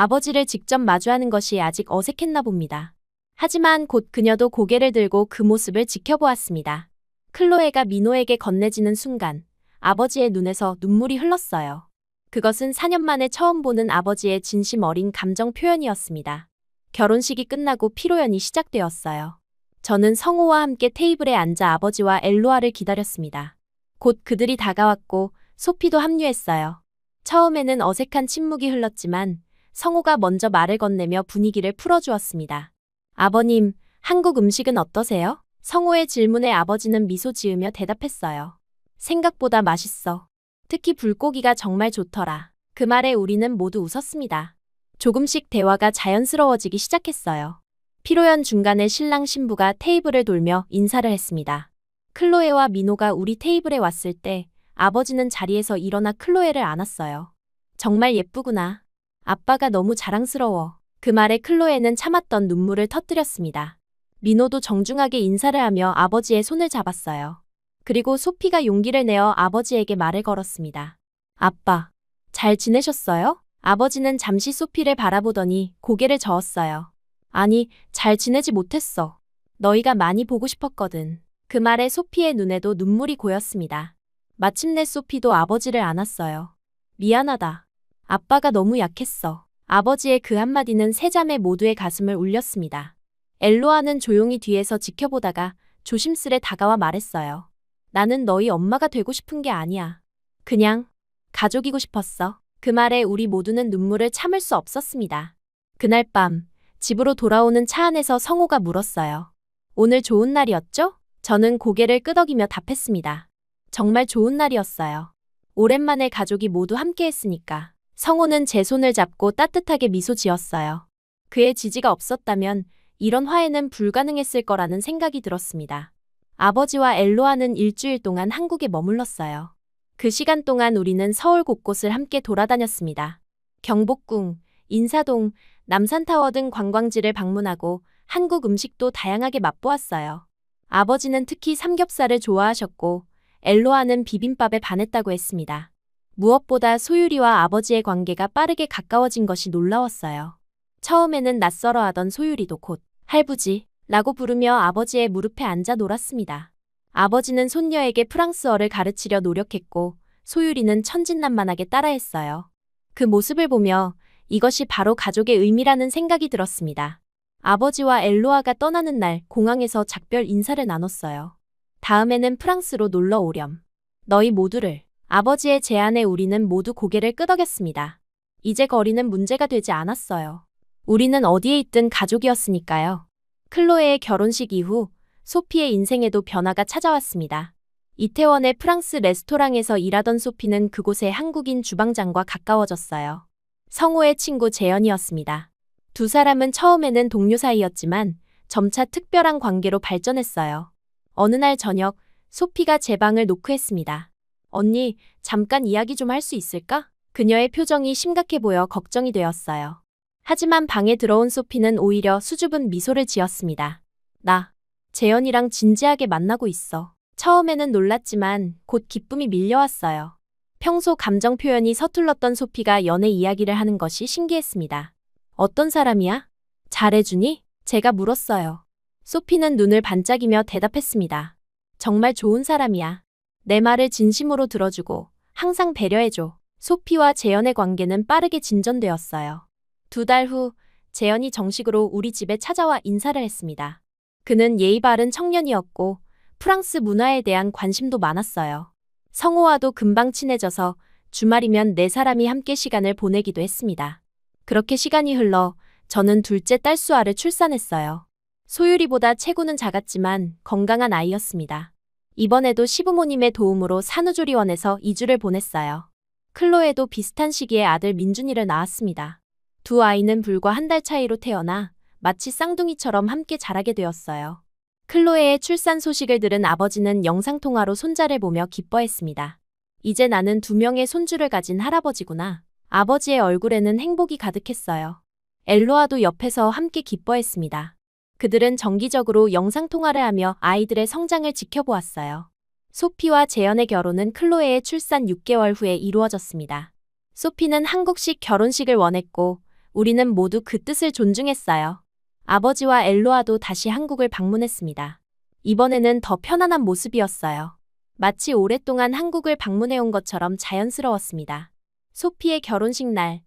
아버지를 직접 마주하는 것이 아직 어색했나 봅니다. 하지만 곧 그녀도 고개를 들고 그 모습을 지켜보았습니다. 클로에가 민호에게 건네지는 순간 아버지의 눈에서 눈물이 흘렀어요. 그것은 4년 만에 처음 보는 아버지의 진심 어린 감정 표현이었습니다. 결혼식이 끝나고 피로연이 시작되었어요. 저는 성호와 함께 테이블에 앉아 아버지와 엘로아를 기다렸습니다. 곧 그들이 다가왔고 소피도 합류했어요. 처음에는 어색한 침묵이 흘렀지만 성호가 먼저 말을 건네며 분위기를 풀어주었습니다. 아버님, 한국 음식은 어떠세요? 성호의 질문에 아버지는 미소 지으며 대답했어요. 생각보다 맛있어. 특히 불고기가 정말 좋더라. 그 말에 우리는 모두 웃었습니다. 조금씩 대화가 자연스러워지기 시작했어요. 피로연 중간에 신랑 신부가 테이블을 돌며 인사를 했습니다. 클로에와 민호가 우리 테이블에 왔을 때 아버지는 자리에서 일어나 클로에를 안았어요. 정말 예쁘구나. 아빠가 너무 자랑스러워. 그 말에 클로에는 참았던 눈물을 터뜨렸습니다. 민호도 정중하게 인사를 하며 아버지의 손을 잡았어요. 그리고 소피가 용기를 내어 아버지에게 말을 걸었습니다. 아빠, 잘 지내셨어요? 아버지는 잠시 소피를 바라보더니 고개를 저었어요. 아니, 잘 지내지 못했어. 너희가 많이 보고 싶었거든. 그 말에 소피의 눈에도 눈물이 고였습니다. 마침내 소피도 아버지를 안았어요. 미안하다. 아빠가 너무 약했어. 아버지의 그 한마디는 세 자매 모두의 가슴을 울렸습니다. 엘로아는 조용히 뒤에서 지켜보다가 조심스레 다가와 말했어요. 나는 너희 엄마가 되고 싶은 게 아니야. 그냥 가족이고 싶었어. 그 말에 우리 모두는 눈물을 참을 수 없었습니다. 그날 밤 집으로 돌아오는 차 안에서 성호가 물었어요. 오늘 좋은 날이었죠? 저는 고개를 끄덕이며 답했습니다. 정말 좋은 날이었어요. 오랜만에 가족이 모두 함께 했으니까. 성호는 제 손을 잡고 따뜻하게 미소 지었어요. 그의 지지가 없었다면 이런 화해는 불가능했을 거라는 생각이 들었습니다. 아버지와 엘로아는 일주일 동안 한국에 머물렀어요. 그 시간 동안 우리는 서울 곳곳을 함께 돌아다녔습니다. 경복궁, 인사동, 남산타워 등 관광지를 방문하고 한국 음식도 다양하게 맛보았어요. 아버지는 특히 삼겹살을 좋아하셨고 엘로아는 비빔밥에 반했다고 했습니다. 무엇보다 소율이와 아버지의 관계가 빠르게 가까워진 것이 놀라웠어요. 처음에는 낯설어하던 소율이도 곧 할부지라고 부르며 아버지의 무릎에 앉아 놀았습니다. 아버지는 손녀에게 프랑스어를 가르치려 노력했고 소율이는 천진난만하게 따라했어요. 그 모습을 보며 이것이 바로 가족의 의미라는 생각이 들었습니다. 아버지와 엘로아가 떠나는 날 공항에서 작별 인사를 나눴어요. 다음에는 프랑스로 놀러 오렴. 너희 모두를. 아버지의 제안에 우리는 모두 고개를 끄덕였습니다. 이제 거리는 문제가 되지 않았어요. 우리는 어디에 있든 가족이었으니까요. 클로에의 결혼식 이후 소피의 인생에도 변화가 찾아왔습니다. 이태원의 프랑스 레스토랑에서 일하던 소피는 그곳의 한국인 주방장과 가까워졌어요. 성호의 친구 재현이었습니다. 두 사람은 처음에는 동료 사이였지만 점차 특별한 관계로 발전했어요. 어느 날 저녁 소피가 제 방을 노크했습니다. 언니, 잠깐 이야기 좀 할 수 있을까? 그녀의 표정이 심각해 보여 걱정이 되었어요. 하지만 방에 들어온 소피는 오히려 수줍은 미소를 지었습니다. 나, 재현이랑 진지하게 만나고 있어. 처음에는 놀랐지만 곧 기쁨이 밀려왔어요. 평소 감정 표현이 서툴렀던 소피가 연애 이야기를 하는 것이 신기했습니다. 어떤 사람이야? 잘해주니? 제가 물었어요. 소피는 눈을 반짝이며 대답했습니다. 정말 좋은 사람이야. 내 말을 진심으로 들어주고 항상 배려해줘. 소피와 재현의 관계는 빠르게 진전되었어요. 2달 후 재현이 정식으로 우리 집에 찾아와 인사를 했습니다. 그는 예의 바른 청년이었고 프랑스 문화에 대한 관심도 많았어요. 성호와도 금방 친해져서 주말이면 네 사람이 함께 시간을 보내기도 했습니다. 그렇게 시간이 흘러 저는 둘째 딸 수아를 출산했어요. 소율이보다 체구는 작았지만 건강한 아이였습니다. 이번에도 시부모님의 도움으로 산후조리원에서 2주를 보냈어요. 클로에도 비슷한 시기에 아들 민준이를 낳았습니다. 두 아이는 불과 한 달 차이로 태어나 마치 쌍둥이처럼 함께 자라게 되었어요. 클로에의 출산 소식을 들은 아버지는 영상통화로 손자를 보며 기뻐했습니다. 이제 나는 2명의 손주를 가진 할아버지구나. 아버지의 얼굴에는 행복이 가득했어요. 엘로아도 옆에서 함께 기뻐했습니다. 그들은 정기적으로 영상통화를 하며 아이들의 성장을 지켜보았어요. 소피와 재현의 결혼은 클로에의 출산 6개월 후에 이루어졌습니다. 소피는 한국식 결혼식을 원했고 우리는 모두 그 뜻을 존중했어요. 아버지와 엘로아도 다시 한국을 방문했습니다. 이번에는 더 편안한 모습이었어요. 마치 오랫동안 한국을 방문해온 것처럼 자연스러웠습니다. 소피의 결혼식 날,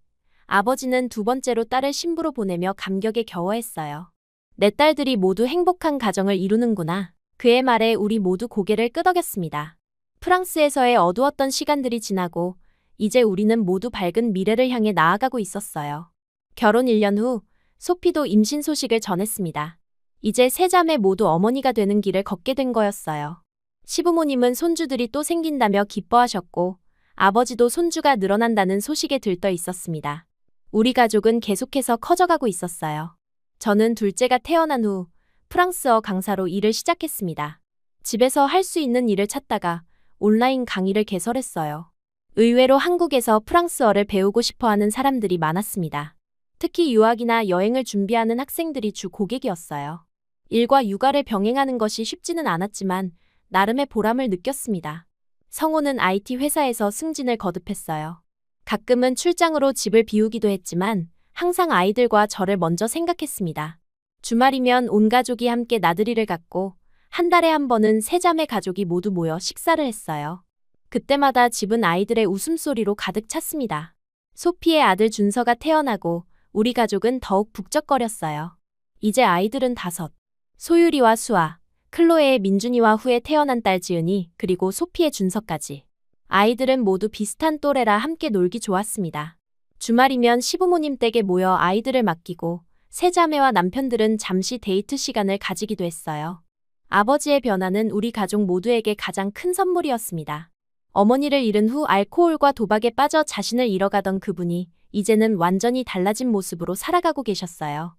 아버지는 두 번째로 딸을 신부로 보내며 감격에 겨워했어요. 내 딸들이 모두 행복한 가정을 이루는구나. 그의 말에 우리 모두 고개를 끄덕였습니다. 프랑스에서의 어두웠던 시간들이 지나고 이제 우리는 모두 밝은 미래를 향해 나아가고 있었어요. 결혼 1년 후 소피도 임신 소식을 전했습니다. 이제 세 자매 모두 어머니가 되는 길을 걷게 된 거였어요. 시부모님은 손주들이 또 생긴다며 기뻐하셨고 아버지도 손주가 늘어난다는 소식에 들떠 있었습니다. 우리 가족은 계속해서 커져가고 있었어요. 저는 둘째가 태어난 후 프랑스어 강사로 일을 시작했습니다. 집에서 할 수 있는 일을 찾다가 온라인 강의를 개설했어요. 의외로 한국에서 프랑스어를 배우고 싶어하는 사람들이 많았습니다. 특히 유학이나 여행을 준비하는 학생들이 주 고객이었어요. 일과 육아를 병행하는 것이 쉽지는 않았지만 나름의 보람을 느꼈습니다. 성호는 IT 회사에서 승진을 거듭했어요. 가끔은 출장으로 집을 비우기도 했지만 항상 아이들과 저를 먼저 생각했습니다. 주말이면 온 가족이 함께 나들이를 갔고 한 달에 한 번은 세 자매 가족이 모두 모여 식사를 했어요. 그때마다 집은 아이들의 웃음소리로 가득 찼습니다. 소피의 아들 준서가 태어나고 우리 가족은 더욱 북적거렸어요. 이제 아이들은 5. 소유리와 수아, 클로에의 민준이와 후에 태어난 딸 지은이, 그리고 소피의 준서까지. 아이들은 모두 비슷한 또래라 함께 놀기 좋았습니다. 주말이면 시부모님 댁에 모여 아이들을 맡기고 세 자매와 남편들은 잠시 데이트 시간을 가지기도 했어요. 아버지의 변화는 우리 가족 모두에게 가장 큰 선물이었습니다. 어머니를 잃은 후 알코올과 도박에 빠져 자신을 잃어가던 그분이 이제는 완전히 달라진 모습으로 살아가고 계셨어요.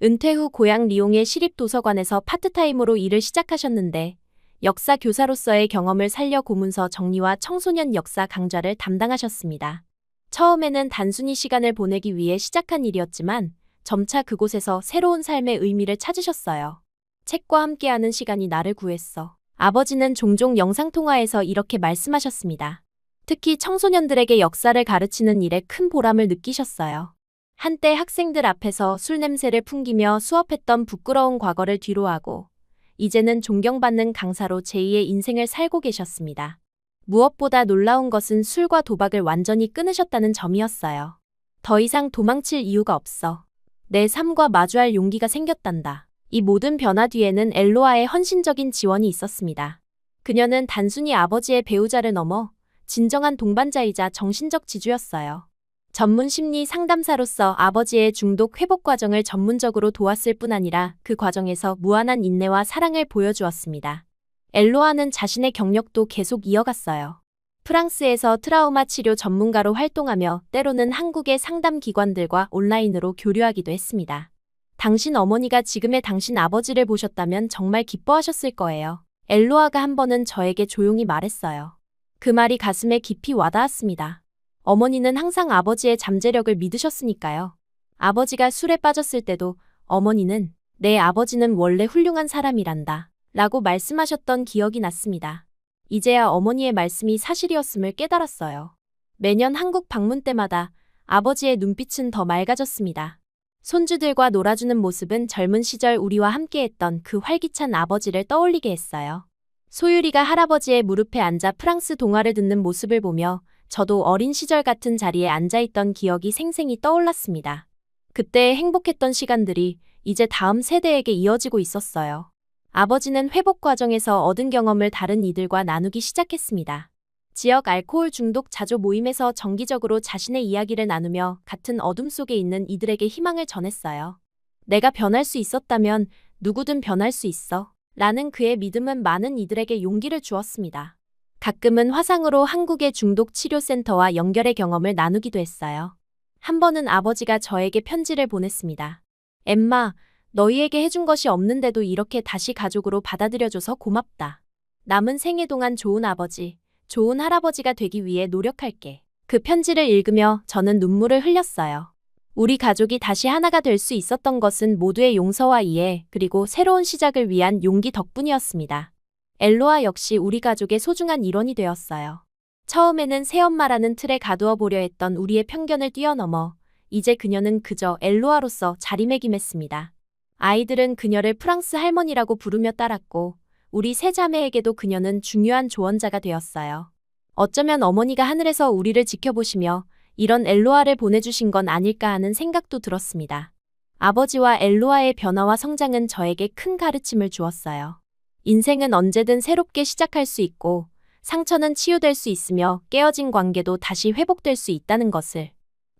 은퇴 후 고향 리옹의 시립도서관에서 파트타임으로 일을 시작하셨는데 역사 교사로서의 경험을 살려 고문서 정리와 청소년 역사 강좌를 담당하셨습니다. 처음에는 단순히 시간을 보내기 위해 시작한 일이었지만 점차 그곳에서 새로운 삶의 의미를 찾으셨어요. 책과 함께하는 시간이 나를 구했어. 아버지는 종종 영상통화에서 이렇게 말씀하셨습니다. 특히 청소년들에게 역사를 가르치는 일에 큰 보람을 느끼셨어요. 한때 학생들 앞에서 술 냄새를 풍기며 수업했던 부끄러운 과거를 뒤로하고 이제는 존경받는 강사로 제2의 인생을 살고 계셨습니다. 무엇보다 놀라운 것은 술과 도박을 완전히 끊으셨다는 점이었어요. 더 이상 도망칠 이유가 없어. 내 삶과 마주할 용기가 생겼단다. 이 모든 변화 뒤에는 엘로아의 헌신적인 지원이 있었습니다. 그녀는 단순히 아버지의 배우자를 넘어 진정한 동반자이자 정신적 지주였어요. 전문 심리 상담사로서 아버지의 중독 회복 과정을 전문적으로 도왔을 뿐 아니라 그 과정에서 무한한 인내와 사랑을 보여주었습니다. 엘로아는 자신의 경력도 계속 이어갔어요. 프랑스에서 트라우마 치료 전문가로 활동하며 때로는 한국의 상담 기관들과 온라인으로 교류하기도 했습니다. 당신 어머니가 지금의 당신 아버지를 보셨다면 정말 기뻐하셨을 거예요. 엘로아가 한 번은 저에게 조용히 말했어요. 그 말이 가슴에 깊이 와닿았습니다. 어머니는 항상 아버지의 잠재력을 믿으셨으니까요. 아버지가 술에 빠졌을 때도 어머니는 내 아버지는 원래 훌륭한 사람이란다 라고 말씀하셨던 기억이 났습니다. 이제야 어머니의 말씀이 사실이었음을 깨달았어요. 매년 한국 방문 때마다 아버지의 눈빛은 더 맑아졌습니다. 손주들과 놀아주는 모습은 젊은 시절 우리와 함께했던 그 활기찬 아버지를 떠올리게 했어요. 소유리가 할아버지의 무릎에 앉아 프랑스 동화를 듣는 모습을 보며 저도 어린 시절 같은 자리에 앉아있던 기억이 생생히 떠올랐습니다. 그때의 행복했던 시간들이 이제 다음 세대에게 이어지고 있었어요. 아버지는 회복 과정에서 얻은 경험을 다른 이들과 나누기 시작했습니다. 지역 알코올 중독 자조 모임에서 정기적으로 자신의 이야기를 나누며 같은 어둠 속에 있는 이들에게 희망을 전했어요. 내가 변할 수 있었다면 누구든 변할 수 있어 라는 그의 믿음은 많은 이들에게 용기를 주었습니다. 가끔은 화상으로 한국의 중독치료센터와 연결의 경험을 나누기도 했어요. 한 번은 아버지가 저에게 편지를 보냈습니다. 엠마, 너희에게 해준 것이 없는데도 이렇게 다시 가족으로 받아들여줘서 고맙다. 남은 생애 동안 좋은 아버지, 좋은 할아버지가 되기 위해 노력할게. 그 편지를 읽으며 저는 눈물을 흘렸어요. 우리 가족이 다시 하나가 될 수 있었던 것은 모두의 용서와 이해, 그리고 새로운 시작을 위한 용기 덕분이었습니다. 엘로아 역시 우리 가족의 소중한 일원이 되었어요. 처음에는 새엄마라는 틀에 가두어 보려 했던 우리의 편견을 뛰어넘어 이제 그녀는 그저 엘로아로서 자리매김했습니다. 아이들은 그녀를 프랑스 할머니라고 부르며 따랐고 우리 세 자매에게도 그녀는 중요한 조언자가 되었어요. 어쩌면 어머니가 하늘에서 우리를 지켜보시며 이런 엘로아를 보내주신 건 아닐까 하는 생각도 들었습니다. 아버지와 엘로아의 변화와 성장은 저에게 큰 가르침을 주었어요. 인생은 언제든 새롭게 시작할 수 있고 상처는 치유될 수 있으며 깨어진 관계도 다시 회복될 수 있다는 것을.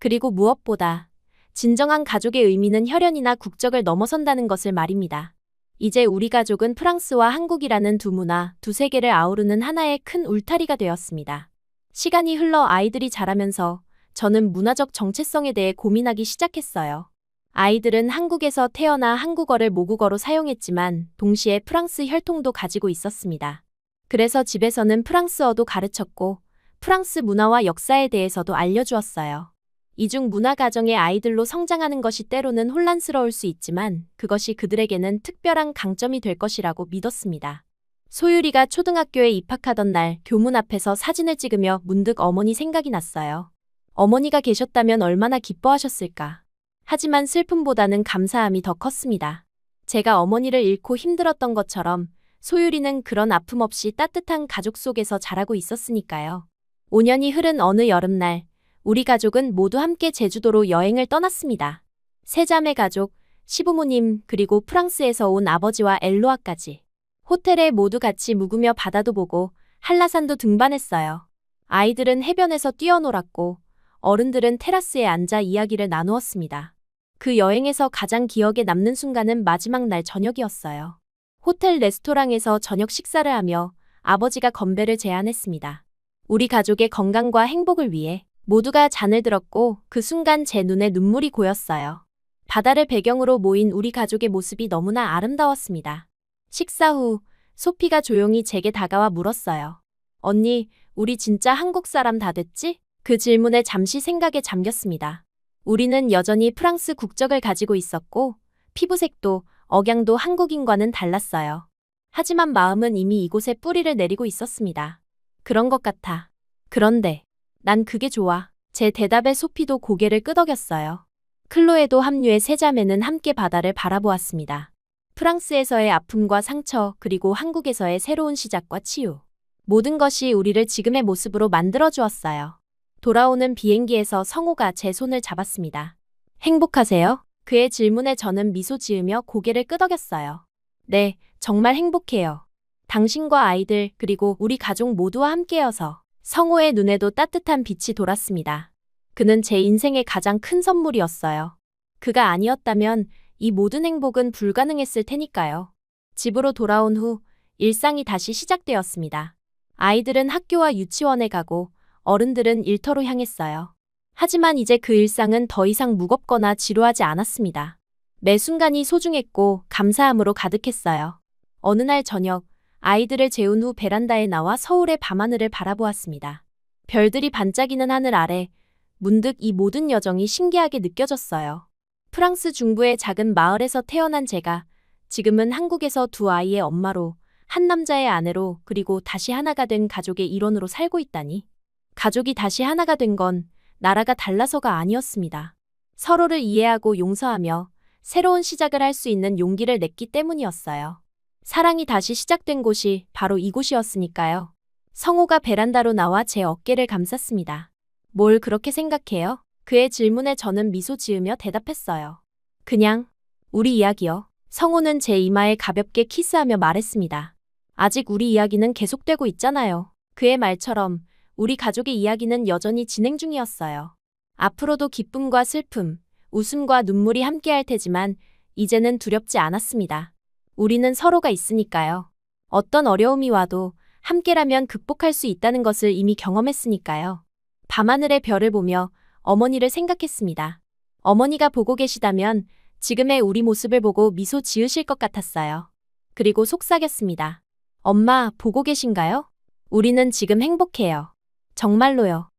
그리고 무엇보다 진정한 가족의 의미는 혈연이나 국적을 넘어선다는 것을 말입니다. 이제 우리 가족은 프랑스와 한국이라는 두 문화, 두 세계를 아우르는 하나의 큰 울타리가 되었습니다. 시간이 흘러 아이들이 자라면서 저는 문화적 정체성에 대해 고민하기 시작했어요. 아이들은 한국에서 태어나 한국어를 모국어로 사용했지만 동시에 프랑스 혈통도 가지고 있었습니다. 그래서 집에서는 프랑스어도 가르쳤고 프랑스 문화와 역사에 대해서도 알려주었어요. 이중 문화 가정의 아이들로 성장하는 것이 때로는 혼란스러울 수 있지만 그것이 그들에게는 특별한 강점이 될 것이라고 믿었습니다. 소율이가 초등학교에 입학하던 날 교문 앞에서 사진을 찍으며 문득 어머니 생각이 났어요. 어머니가 계셨다면 얼마나 기뻐하셨을까. 하지만 슬픔보다는 감사함이 더 컸습니다. 제가 어머니를 잃고 힘들었던 것처럼 소율이는 그런 아픔 없이 따뜻한 가족 속에서 자라고 있었으니까요. 5년이 흐른 어느 여름날 우리 가족은 모두 함께 제주도로 여행을 떠났습니다. 세자매 가족, 시부모님, 그리고 프랑스에서 온 아버지와 엘로아까지. 호텔에 모두 같이 묵으며 바다도 보고 한라산도 등반했어요. 아이들은 해변에서 뛰어놀았고 어른들은 테라스에 앉아 이야기를 나누었습니다. 그 여행에서 가장 기억에 남는 순간은 마지막 날 저녁이었어요. 호텔 레스토랑에서 저녁 식사를 하며 아버지가 건배를 제안했습니다. 우리 가족의 건강과 행복을 위해. 모두가 잔을 들었고 그 순간 제 눈에 눈물이 고였어요. 바다를 배경으로 모인 우리 가족의 모습이 너무나 아름다웠습니다. 식사 후 소피가 조용히 제게 다가와 물었어요. 언니, 우리 진짜 한국 사람 다 됐지? 그 질문에 잠시 생각에 잠겼습니다. 우리는 여전히 프랑스 국적을 가지고 있었고 피부색도 억양도 한국인과는 달랐어요. 하지만 마음은 이미 이곳에 뿌리를 내리고 있었습니다. 그런 것 같아. 그런데 난 그게 좋아. 제 대답에 소피도 고개를 끄덕였어요. 클로에도 합류해 세 자매는 함께 바다를 바라보았습니다. 프랑스에서의 아픔과 상처, 그리고 한국에서의 새로운 시작과 치유. 모든 것이 우리를 지금의 모습으로 만들어 주었어요. 돌아오는 비행기에서 성호가 제 손을 잡았습니다. 행복하세요? 그의 질문에 저는 미소 지으며 고개를 끄덕였어요. 네, 정말 행복해요. 당신과 아이들, 그리고 우리 가족 모두와 함께여서. 성호의 눈에도 따뜻한 빛이 돌았습니다. 그는 제 인생의 가장 큰 선물이었어요. 그가 아니었다면 이 모든 행복은 불가능했을 테니까요. 집으로 돌아온 후 일상이 다시 시작되었습니다. 아이들은 학교와 유치원에 가고 어른들은 일터로 향했어요. 하지만 이제 그 일상은 더 이상 무겁거나 지루하지 않았습니다. 매 순간이 소중했고 감사함으로 가득했어요. 어느 날 저녁, 아이들을 재운 후 베란다에 나와 서울의 밤하늘을 바라보았습니다. 별들이 반짝이는 하늘 아래 문득 이 모든 여정이 신기하게 느껴졌어요. 프랑스 중부의 작은 마을에서 태어난 제가 지금은 한국에서 두 아이의 엄마로, 한 남자의 아내로, 그리고 다시 하나가 된 가족의 일원으로 살고 있다니. 가족이 다시 하나가 된 건 나라가 달라서가 아니었습니다. 서로를 이해하고 용서하며 새로운 시작을 할 수 있는 용기를 냈기 때문이었어요. 사랑이 다시 시작된 곳이 바로 이곳이었으니까요. 성호가 베란다로 나와 제 어깨를 감쌌습니다. 뭘 그렇게 생각해요? 그의 질문에 저는 미소 지으며 대답했어요. 그냥 우리 이야기요. 성호는 제 이마에 가볍게 키스하며 말했습니다. 아직 우리 이야기는 계속되고 있잖아요. 그의 말처럼 우리 가족의 이야기는 여전히 진행 중이었어요. 앞으로도 기쁨과 슬픔, 웃음과 눈물이 함께할 테지만 이제는 두렵지 않았습니다. 우리는 서로가 있으니까요. 어떤 어려움이 와도 함께라면 극복할 수 있다는 것을 이미 경험했으니까요. 밤하늘의 별을 보며 어머니를 생각했습니다. 어머니가 보고 계시다면 지금의 우리 모습을 보고 미소 지으실 것 같았어요. 그리고 속삭였습니다. 엄마, 보고 계신가요? 우리는 지금 행복해요. 정말로요.